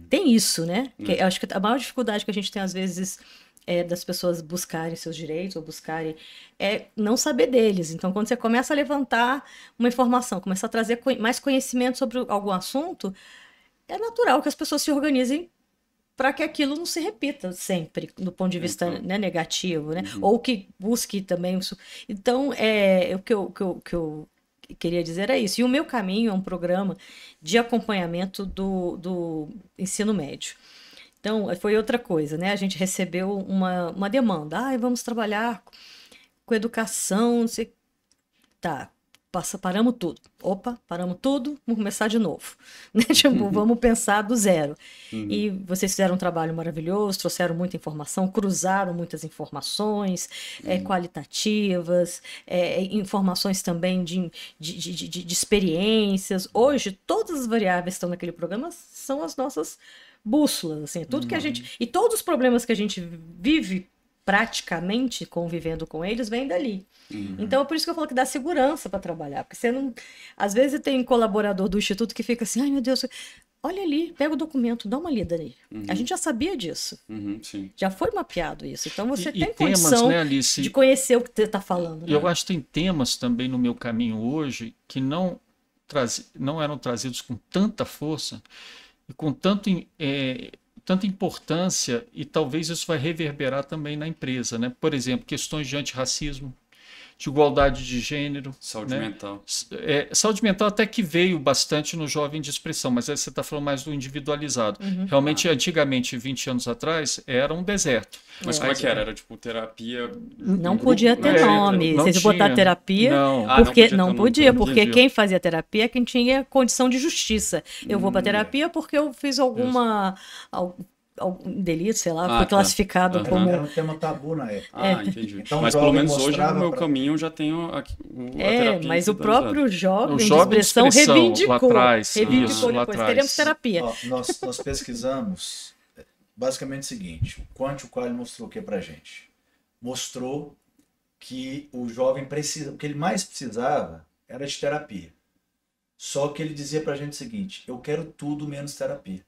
tem isso, né? Que eu acho que a maior dificuldade que a gente tem, às vezes, das pessoas buscarem seus direitos ou buscarem não saber deles. Então, quando você começa a levantar uma informação, começa a trazer mais conhecimento sobre algum assunto, é natural que as pessoas se organizem para que aquilo não se repita sempre, do ponto de vista né, negativo, né? Ou que busque também... Então, o que eu queria dizer é isso. E o meu caminho é um programa de acompanhamento do ensino médio. Então, foi outra coisa, né? A gente recebeu uma demanda. Vamos trabalhar com educação, não sei... Tá, paramos tudo. Paramos tudo, vamos começar de novo. Né? Tipo, vamos pensar do zero. E vocês fizeram um trabalho maravilhoso, trouxeram muita informação, cruzaram muitas informações qualitativas, informações também de experiências. Hoje, todas as variáveis que estão naquele programa são as nossas bússolas. Assim, tudo que a gente... E todos os problemas que a gente vive praticamente convivendo com eles vem dali. Então é por isso que eu falo que dá segurança para trabalhar, porque você não... Às vezes tem colaborador do instituto que fica assim, ai meu Deus, olha ali, pega o documento, dá uma lida ali. A gente já sabia disso. Sim. Já foi mapeado isso. Então você tem temas, condição, né, Alice, de conhecer o que você está falando. Eu acho que tem temas também no meu caminho hoje que não eram trazidos com tanta força e com tanta importância, e talvez isso vai reverberar também na empresa, né? Por exemplo, questões de antirracismo, de igualdade de gênero. Saúde mental. Saúde mental até que veio bastante no jovem de expressão, mas aí você está falando mais do individualizado. Realmente, antigamente, 20 anos atrás, era um deserto. Mas como é que era? Era tipo terapia... Não podia ter nome. Se você botar terapia... Não podia, porque quem fazia terapia é quem tinha condição de justiça. Eu vou para terapia porque eu fiz algum delito, sei lá, foi classificado como... Era um tema tabu na época. Entendi. Então, mas pelo menos hoje no meu caminho já tenho a terapia. Mas o próprio jovem de expressão reivindicou. Reivindicou depois. Teremos terapia. Nós pesquisamos basicamente o seguinte: o Qual mostrou o que pra gente? Mostrou que o jovem precisa, o que ele mais precisava era de terapia. Só que ele dizia pra gente o seguinte: eu quero tudo menos terapia.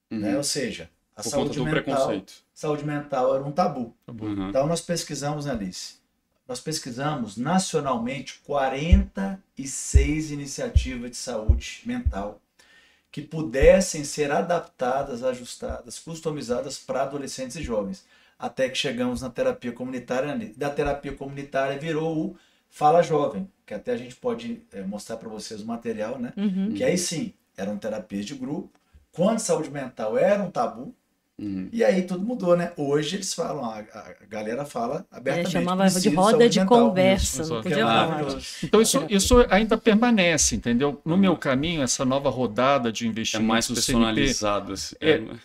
Né? Ou seja, a Por conta do preconceito. saúde mental era um tabu. Uhum. Então nós pesquisamos, né, Alice? Nós pesquisamos nacionalmente 46 iniciativas de saúde mental que pudessem ser adaptadas, ajustadas, customizadas para adolescentes e jovens. Até que chegamos na terapia comunitária. Da terapia comunitária virou o Fala Jovem, que até a gente pode mostrar para vocês o material, né? Que aí sim, eram terapias de grupo. Quando saúde mental era um tabu, e aí tudo mudou, né? Hoje eles falam, a galera fala abertamente. Chamava de roda de conversa, não podia falar. Então isso ainda permanece, entendeu? No meu caminho, essa nova rodada de investimentos mais personalizado,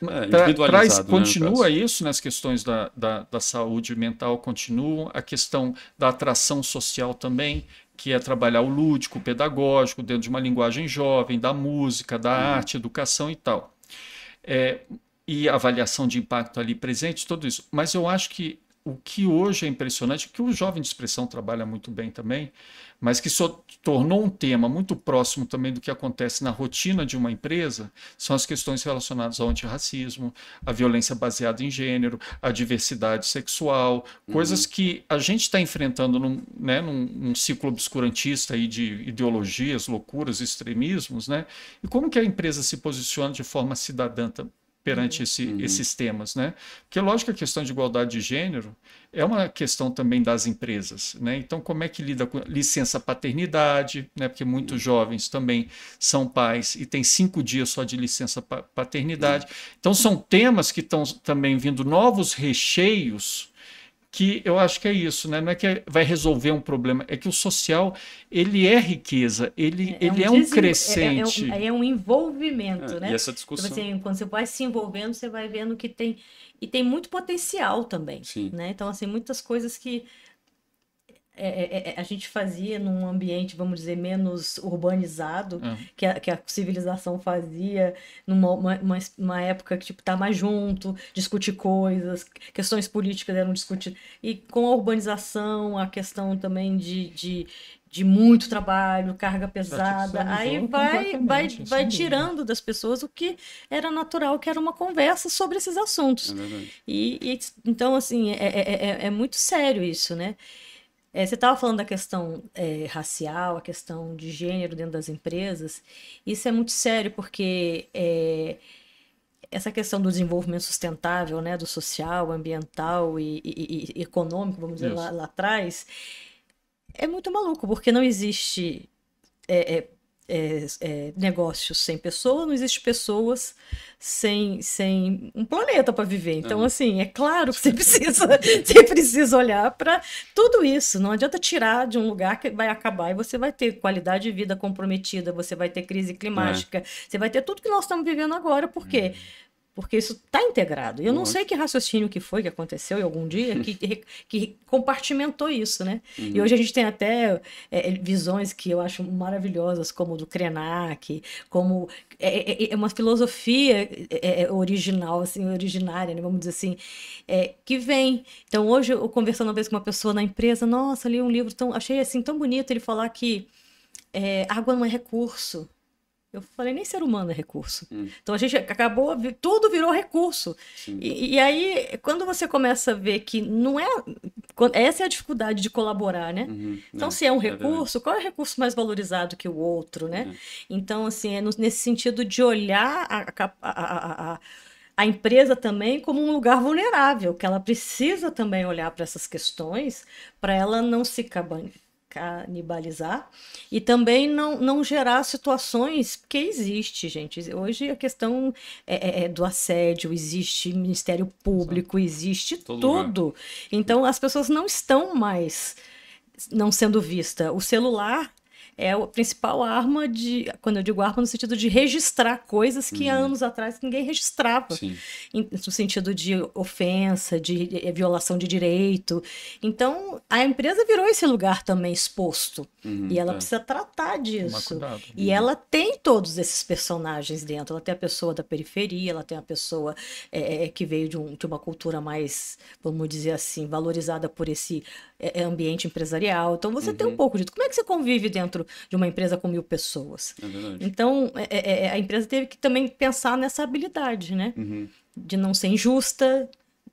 individualizado. Continua isso nas questões da saúde mental, continua a questão da atração social também, que é trabalhar o lúdico, o pedagógico, dentro de uma linguagem jovem, da música, da arte, educação e tal. E avaliação de impacto ali presente, tudo isso. Mas eu acho que o que hoje é impressionante, que o Jovem de Expressão trabalha muito bem também, mas que tornou um tema muito próximo também do que acontece na rotina de uma empresa, são as questões relacionadas ao antirracismo, à violência baseada em gênero, à diversidade sexual, coisas que a gente está enfrentando num ciclo obscurantista aí de ideologias, loucuras, extremismos, né? E como que a empresa se posiciona de forma cidadã perante esses temas, né? Porque, lógico, a questão de igualdade de gênero é uma questão também das empresas, né? Então, como é que lida com licença paternidade, né? Porque muitos jovens também são pais e têm 5 dias só de licença paternidade. Então, são temas que estão também vindo novos recheios, que eu acho que é isso, né? Não é que vai resolver um problema, é que o social, ele é riqueza, ele é um crescente. É um envolvimento, né? E essa discussão... Então, assim, quando você vai se envolvendo, você vai vendo que tem... E tem muito potencial também, né? Então, assim, muitas coisas que a gente fazia num ambiente, vamos dizer, menos urbanizado, que a civilização fazia, numa época que, tipo, tá mais junto, discutir coisas, questões políticas eram discutidas. E com a urbanização, a questão também de muito trabalho, carga pesada, aí vai tirando das pessoas o que era natural, que era uma conversa sobre esses assuntos. Então, assim, é muito sério isso, né? Você estava falando da questão racial, a questão de gênero dentro das empresas. Isso é muito sério porque essa questão do desenvolvimento sustentável, né, do social, ambiental e econômico, vamos dizer, lá atrás, é muito maluco, porque não existe negócios sem pessoas, não existe pessoas sem um planeta para viver. Então, assim, é claro que você precisa olhar para tudo isso. Não adianta tirar de um lugar que vai acabar e você vai ter qualidade de vida comprometida, você vai ter crise climática, você vai ter tudo que nós estamos vivendo agora. Por quê? Porque isso está integrado. E eu não sei que raciocínio que foi que aconteceu em algum dia que compartimentou isso, né? E hoje a gente tem até visões que eu acho maravilhosas, como do Krenak, como uma filosofia original, assim, originária, né? Vamos dizer assim, que vem. Então, hoje, eu conversando uma vez com uma pessoa na empresa, nossa, li um livro, achei assim, tão bonito ele falar que água não é recurso. Eu falei, nem ser humano é recurso. Então a gente acabou, tudo virou recurso. E aí, quando você começa a ver que não é... Essa é a dificuldade de colaborar, né? Então, se é um recurso, qual é o recurso mais valorizado que o outro, né? Então, assim, nesse sentido de olhar a empresa também como um lugar vulnerável, que ela precisa também olhar para essas questões, para ela não se canibalizar e também não gerar situações que existe, gente. Hoje a questão do assédio, existe Ministério Público, existe tudo. Então as pessoas não estão mais não sendo vistas. O celular é a principal arma quando eu digo arma, no sentido de registrar coisas que há anos atrás ninguém registrava. Sim. No sentido de ofensa, de violação de direito. Então, a empresa virou esse lugar também exposto. E ela precisa tratar disso. Cuidado. E ela tem todos esses personagens dentro. Ela tem a pessoa da periferia, ela tem a pessoa que veio de uma cultura mais, vamos dizer assim, valorizada por esse ambiente empresarial. Então, você tem um pouco disso. Como é que você convive dentro de uma empresa com 1.000 pessoas? É verdade. Então, a empresa teve que também pensar nessa habilidade, né? De não ser injusta,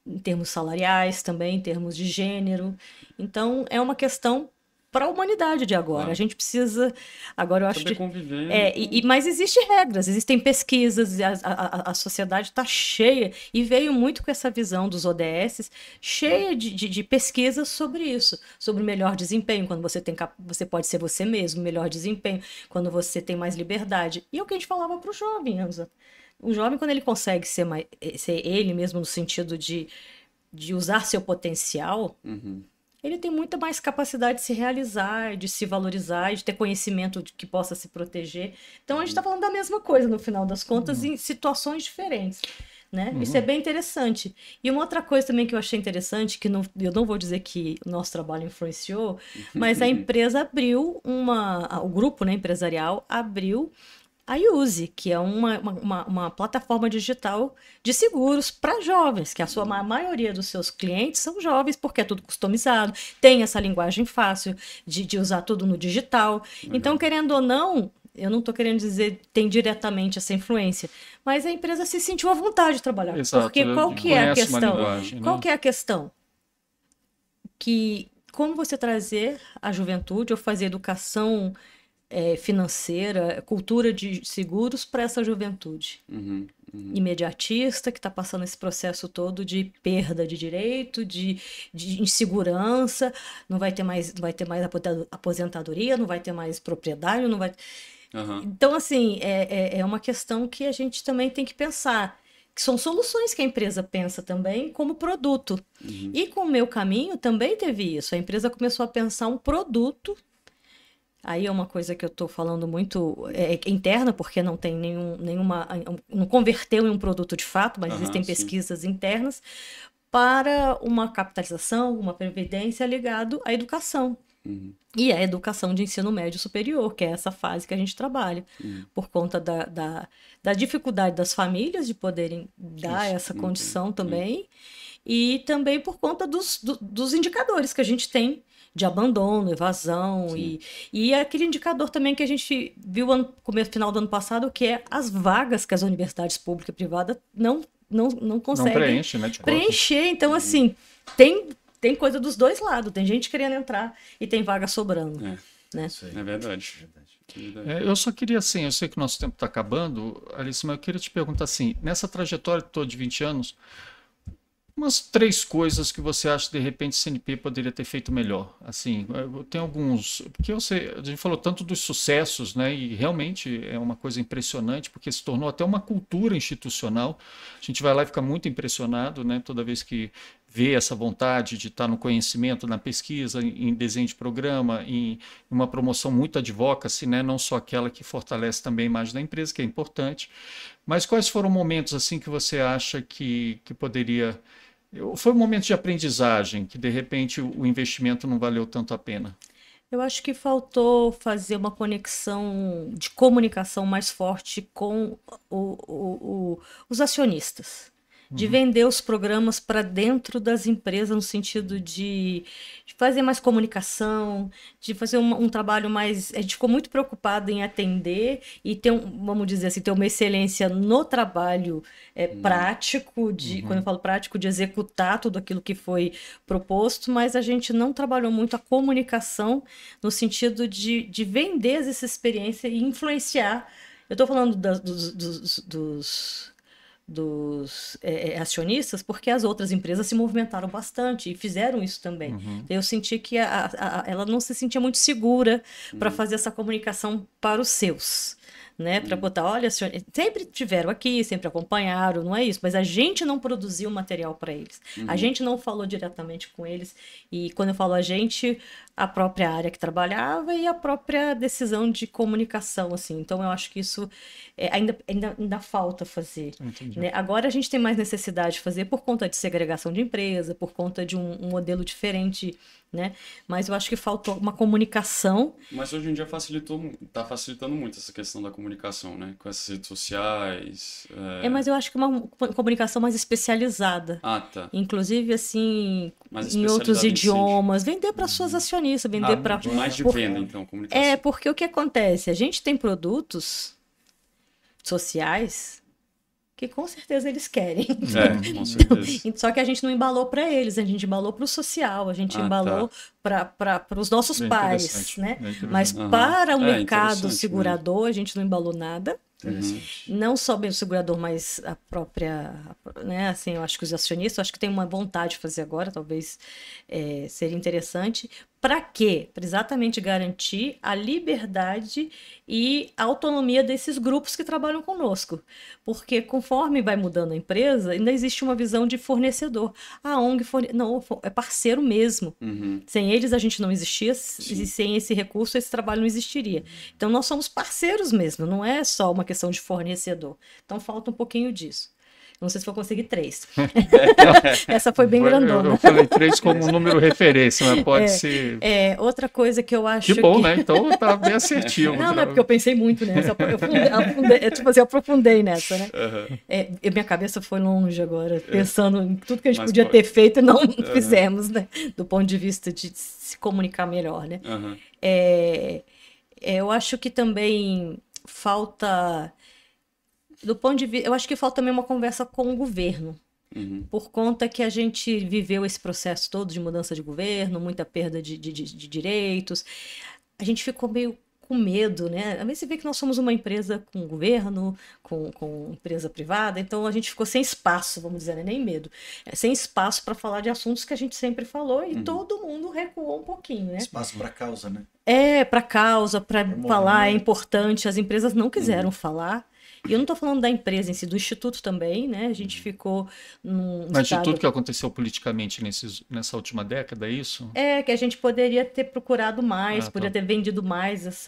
em termos salariais também, em termos de gênero. Então, é uma questão para a humanidade de agora. Claro. A gente precisa... Agora, eu acho Saber conviver. mas existem regras, existem pesquisas, a sociedade está cheia, e veio muito com essa visão dos ODS, cheia de pesquisas sobre isso, sobre o melhor desempenho, quando você pode ser você mesmo, melhor desempenho, quando você tem mais liberdade. E é o que a gente falava para o jovem, Anza. O jovem, quando ele consegue ser ele mesmo, no sentido de usar seu potencial, ele tem muita mais capacidade de se realizar, de se valorizar, de ter conhecimento de que possa se proteger. Então, a gente está falando da mesma coisa, no final das contas, em situações diferentes. Né? Isso é bem interessante. E uma outra coisa também que eu achei interessante, que eu não vou dizer que o nosso trabalho influenciou, mas a empresa abriu o grupo, né, empresarial abriu a Yuzi, que é uma plataforma digital de seguros para jovens, que a maioria dos seus clientes são jovens, porque é tudo customizado, tem essa linguagem fácil de usar tudo no digital. Então, querendo ou não, eu não estou querendo dizer que tem diretamente essa influência, mas a empresa se sentiu à vontade de trabalhar. Exato, porque qual que é a questão? Qual né? que é a questão? Que como você trazer a juventude ou fazer educação financeira, cultura de seguros para essa juventude imediatista que está passando esse processo todo de perda de direito, de insegurança, não vai ter mais aposentadoria, não vai ter mais propriedade, não vai. Então, assim, é uma questão que a gente também tem que pensar, que são soluções que a empresa pensa também como produto. E com o Meu Caminho também teve isso. A empresa começou a pensar um produto. Aí é uma coisa que eu estou falando muito interna, porque não tem não converteu em um produto de fato, mas existem pesquisas internas para uma capitalização, uma previdência ligado à educação. E a educação de ensino médio superior, que é essa fase que a gente trabalha, por conta da dificuldade das famílias de poderem dar essa condição também, e também por conta dos indicadores que a gente tem de abandono, evasão, e aquele indicador também que a gente viu final do ano passado, que é as vagas que as universidades públicas e privadas não conseguem preenche, né, preencher. Então, assim, tem coisa dos dois lados. Tem gente querendo entrar e tem vaga sobrando. Né? É verdade. Eu só queria, assim, eu sei que o nosso tempo está acabando, Alice, mas eu queria te perguntar assim, nessa trajetória toda de 20 anos, umas 3 coisas que você acha que de repente o CNP poderia ter feito melhor. Assim, tem alguns, porque a gente falou tanto dos sucessos, né? E realmente é uma coisa impressionante, porque se tornou até uma cultura institucional. A gente vai lá e fica muito impressionado, né? Toda vez que vê essa vontade de estar no conhecimento, na pesquisa, em desenho de programa, em uma promoção muito advocacy, né? Não só aquela que fortalece também a imagem da empresa, que é importante. Mas quais foram momentos assim que você acha que poderia... Foi um momento de aprendizagem que, de repente, o investimento não valeu tanto a pena? Eu acho que faltou fazer uma conexão de comunicação mais forte com os acionistas. De vender os programas para dentro das empresas, no sentido de fazer mais comunicação, de fazer um trabalho mais... A gente ficou muito preocupado em atender e ter, vamos dizer assim, ter uma excelência no trabalho prático, quando eu falo prático, de executar tudo aquilo que foi proposto, mas a gente não trabalhou muito a comunicação no sentido de vender essa experiência e influenciar. Eu estou falando dos acionistas, porque as outras empresas se movimentaram bastante e fizeram isso também. Eu senti que ela não se sentia muito segura para fazer essa comunicação para os seus. né? Para botar, olha, senhor, sempre tiveram aqui, sempre acompanharam, não é isso, mas a gente não produziu material para eles. A gente não falou diretamente com eles. E quando eu falo a gente, a própria área que trabalhava e a própria decisão de comunicação, assim. Então, eu acho que isso ainda falta fazer. Né? Agora a gente tem mais necessidade de fazer por conta de segregação de empresa, por conta de um modelo diferente, né? Mas eu acho que faltou uma comunicação. Mas hoje em dia está facilitando muito essa questão da comunicação, né? Com essas redes sociais. Mas eu acho que uma comunicação mais especializada. Ah, tá. Inclusive, assim, Mais em outros especializada em idiomas, vender para suas acionistas, vender para... Mais de venda, então, comunicação. Porque o que acontece? A gente tem produtos sociais que com certeza eles querem. Com certeza. Só que a gente não embalou para eles, a gente embalou para o social, a gente embalou para os nossos pais, né? Mas para o mercado segurador, a gente não embalou nada. Não só bem o segurador, mas a própria, né, assim, eu acho que os acionistas, eu acho que tem uma vontade de fazer agora, talvez seria interessante. Para quê? Para exatamente garantir a liberdade e a autonomia desses grupos que trabalham conosco. Porque conforme vai mudando a empresa, ainda existe uma visão de fornecedor. A ONG não, é parceiro mesmo. Sem eles a gente não existia, e sem esse recurso esse trabalho não existiria. Então nós somos parceiros mesmo, não é só uma questão de fornecedor. Então falta um pouquinho disso. Não sei se vou conseguir 3. Essa foi bem grandona. Eu falei 3 como um número referência, mas pode ser... outra coisa que eu acho que... bom, né? Então tá bem assertivo. Não, é porque eu pensei muito nessa. Eu aprofundei nessa, né? Minha cabeça foi longe agora, pensando em tudo que a gente podia ter feito e não fizemos, né? Do ponto de vista de se comunicar melhor, né? Eu acho que também falta... Do ponto de vista, eu acho que falta também uma conversa com o governo, por conta que a gente viveu esse processo todo de mudança de governo, muita perda de direitos, a gente ficou meio com medo, né? A vezes você vê que nós somos uma empresa com governo, com empresa privada, então a gente ficou sem espaço, vamos dizer, né? Nem medo, sem espaço para falar de assuntos que a gente sempre falou e todo mundo recuou um pouquinho, né? Espaço para causa, né? Para causa, para falar é importante, as empresas não quiseram falar. E eu não estou falando da empresa em si, do Instituto também, né? A gente ficou num Mas de tudo que aconteceu politicamente nessa última década, é isso? Que a gente poderia ter procurado mais, poderia ter vendido mais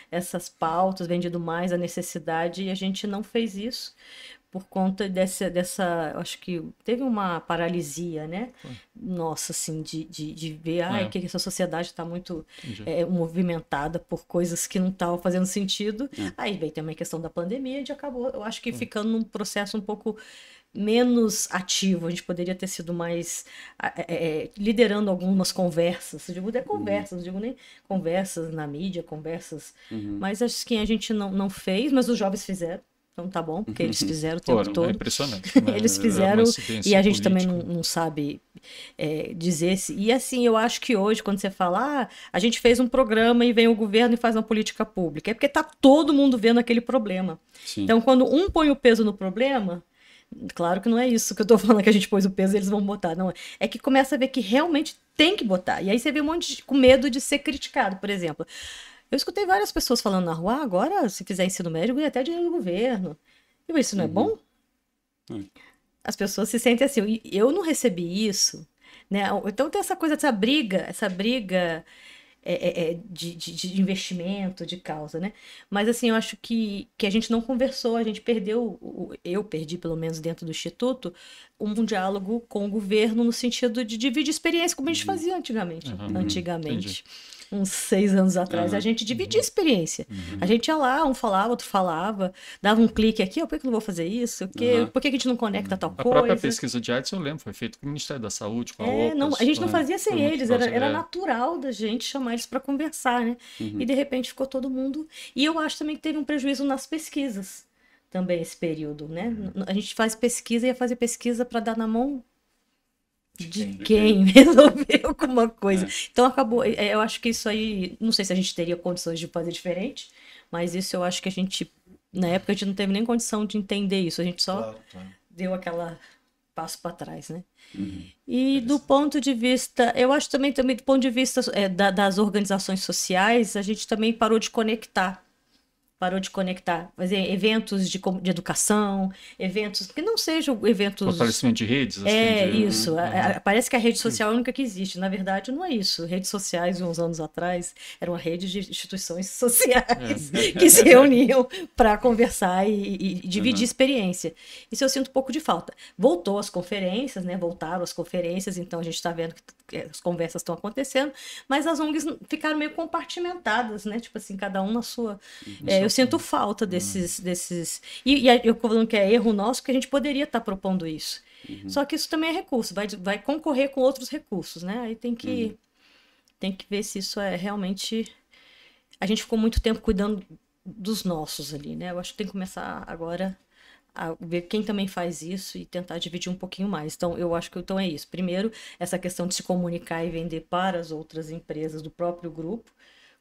essas pautas, vendido mais a necessidade, e a gente não fez isso por conta dessa... Acho que teve uma paralisia, né? Nossa, assim, de ver que essa sociedade está muito movimentada por coisas que não estavam fazendo sentido. Aí veio também a questão da pandemia e acabou, eu acho que ficando num processo um pouco menos ativo. A gente poderia ter sido mais liderando algumas conversas. Eu digo conversas, não digo nem conversas na mídia, conversas. Mas acho que a gente não fez, mas os jovens fizeram. Então tá bom, porque eles fizeram o tempo todo. É impressionante. Eles fizeram e a gente também não sabe dizer. E assim, eu acho que hoje, quando você fala, a gente fez um programa e vem o governo e faz uma política pública, é porque tá todo mundo vendo aquele problema. Sim. Então, quando um põe o peso no problema, claro que não é isso que eu tô falando, que a gente pôs o peso e eles vão botar, não. É que começa a ver que realmente tem que botar. E aí você vê um monte com medo de ser criticado, por exemplo. Eu escutei várias pessoas falando na rua, agora, se fizer ensino médio, ganha até dinheiro do governo. E isso não é bom? As pessoas se sentem assim, eu não recebi isso, né? Então tem essa coisa, essa briga de investimento, de causa, né? Mas assim, eu acho que a gente não conversou, a gente perdeu, eu perdi pelo menos dentro do Instituto, um diálogo com o governo no sentido de dividir experiência, como a gente fazia antigamente. Entendi. Uns 6 anos atrás, a gente dividia experiência. A gente ia lá, um falava, outro falava, dava um clique aqui, por que eu não vou fazer isso? Por que a gente não conecta tal coisa? A própria pesquisa de AIDS, eu lembro, foi feita com o Ministério da Saúde, com a OPAS, a gente não fazia sem eles, era natural da gente chamar eles para conversar, né? E de repente ficou todo mundo... E eu acho também que teve um prejuízo nas pesquisas, também esse período, né? A gente faz pesquisa e ia fazer pesquisa para dar na mão de quem resolver alguma coisa. Então acabou, eu acho que isso aí, não sei se a gente teria condições de fazer diferente, mas isso eu acho que a gente, na época a gente não teve nem condição de entender isso, a gente só deu aquela passo para trás, né? E do ponto de vista, eu acho também do ponto de vista das organizações sociais, a gente também parou de conectar parou de conectar, fazer eventos de educação, eventos que não sejam eventos... Fortalecimento de redes. Isso. Parece que a rede social é a única que existe. Na verdade, não é isso. Redes sociais, uns anos atrás, era uma rede de instituições sociais que se reuniam para conversar e dividir experiência. Isso eu sinto um pouco de falta. Voltou às conferências, né? Voltaram às conferências, então a gente está vendo que as conversas estão acontecendo, mas as ONGs ficaram meio compartimentadas, né? Tipo assim, cada um na sua... eu sinto falta desses... E eu falando que é erro nosso, que a gente poderia estar propondo isso. Só que isso também é recurso, vai concorrer com outros recursos, né? Aí tem que ver se isso é realmente... A gente ficou muito tempo cuidando dos nossos ali, né? Eu acho que tem que começar agora a ver quem também faz isso e tentar dividir um pouquinho mais. Então, eu acho que então é isso. Primeiro, essa questão de se comunicar e vender para as outras empresas do próprio grupo,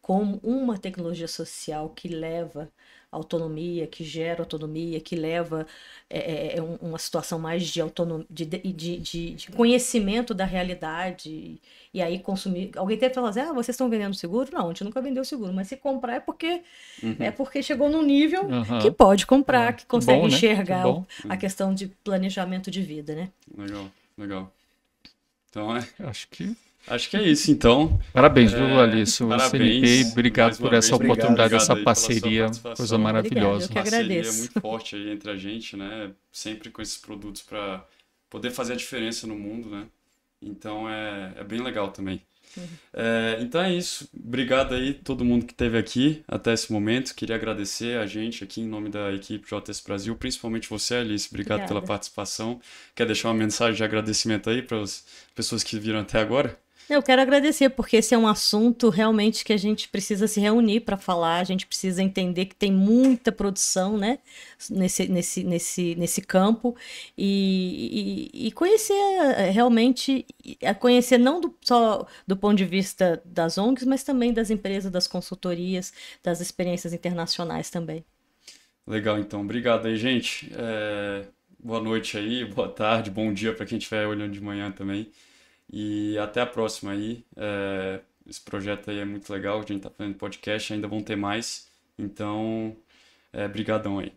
como uma tecnologia social que leva autonomia, que gera autonomia, que leva uma situação mais de autonomia, de conhecimento da realidade, e aí consumir. Alguém teve que falar assim, vocês estão vendendo seguro? Não, a gente nunca vendeu seguro, mas se comprar é porque chegou num nível que pode comprar, que consegue enxergar a questão de planejamento de vida, né? Legal. Então Acho que é isso, então. Parabéns, viu, Alice? Parabéns. CNP, obrigado por essa oportunidade, essa parceria, coisa maravilhosa. Eu que agradeço. Parceria muito forte aí entre a gente, né? Sempre com esses produtos para poder fazer a diferença no mundo, né? Então é bem legal também. Então é isso. Obrigado aí todo mundo que esteve aqui até esse momento. Queria agradecer a gente aqui em nome da equipe JS Brasil, principalmente você, Alice. Obrigado pela participação. Quer deixar uma mensagem de agradecimento aí para as pessoas que viram até agora? Eu quero agradecer, porque esse é um assunto realmente que a gente precisa se reunir para falar, a gente precisa entender que tem muita produção, né, nesse campo, e conhecer realmente, conhecer não só do ponto de vista das ONGs, mas também das empresas, das consultorias, das experiências internacionais também. Legal, então. Obrigado aí, gente. Boa noite aí, boa tarde, bom dia para quem estiver olhando de manhã também. E até a próxima aí. Esse projeto aí é muito legal, a gente tá fazendo podcast, ainda vão ter mais. Então, brigadão aí.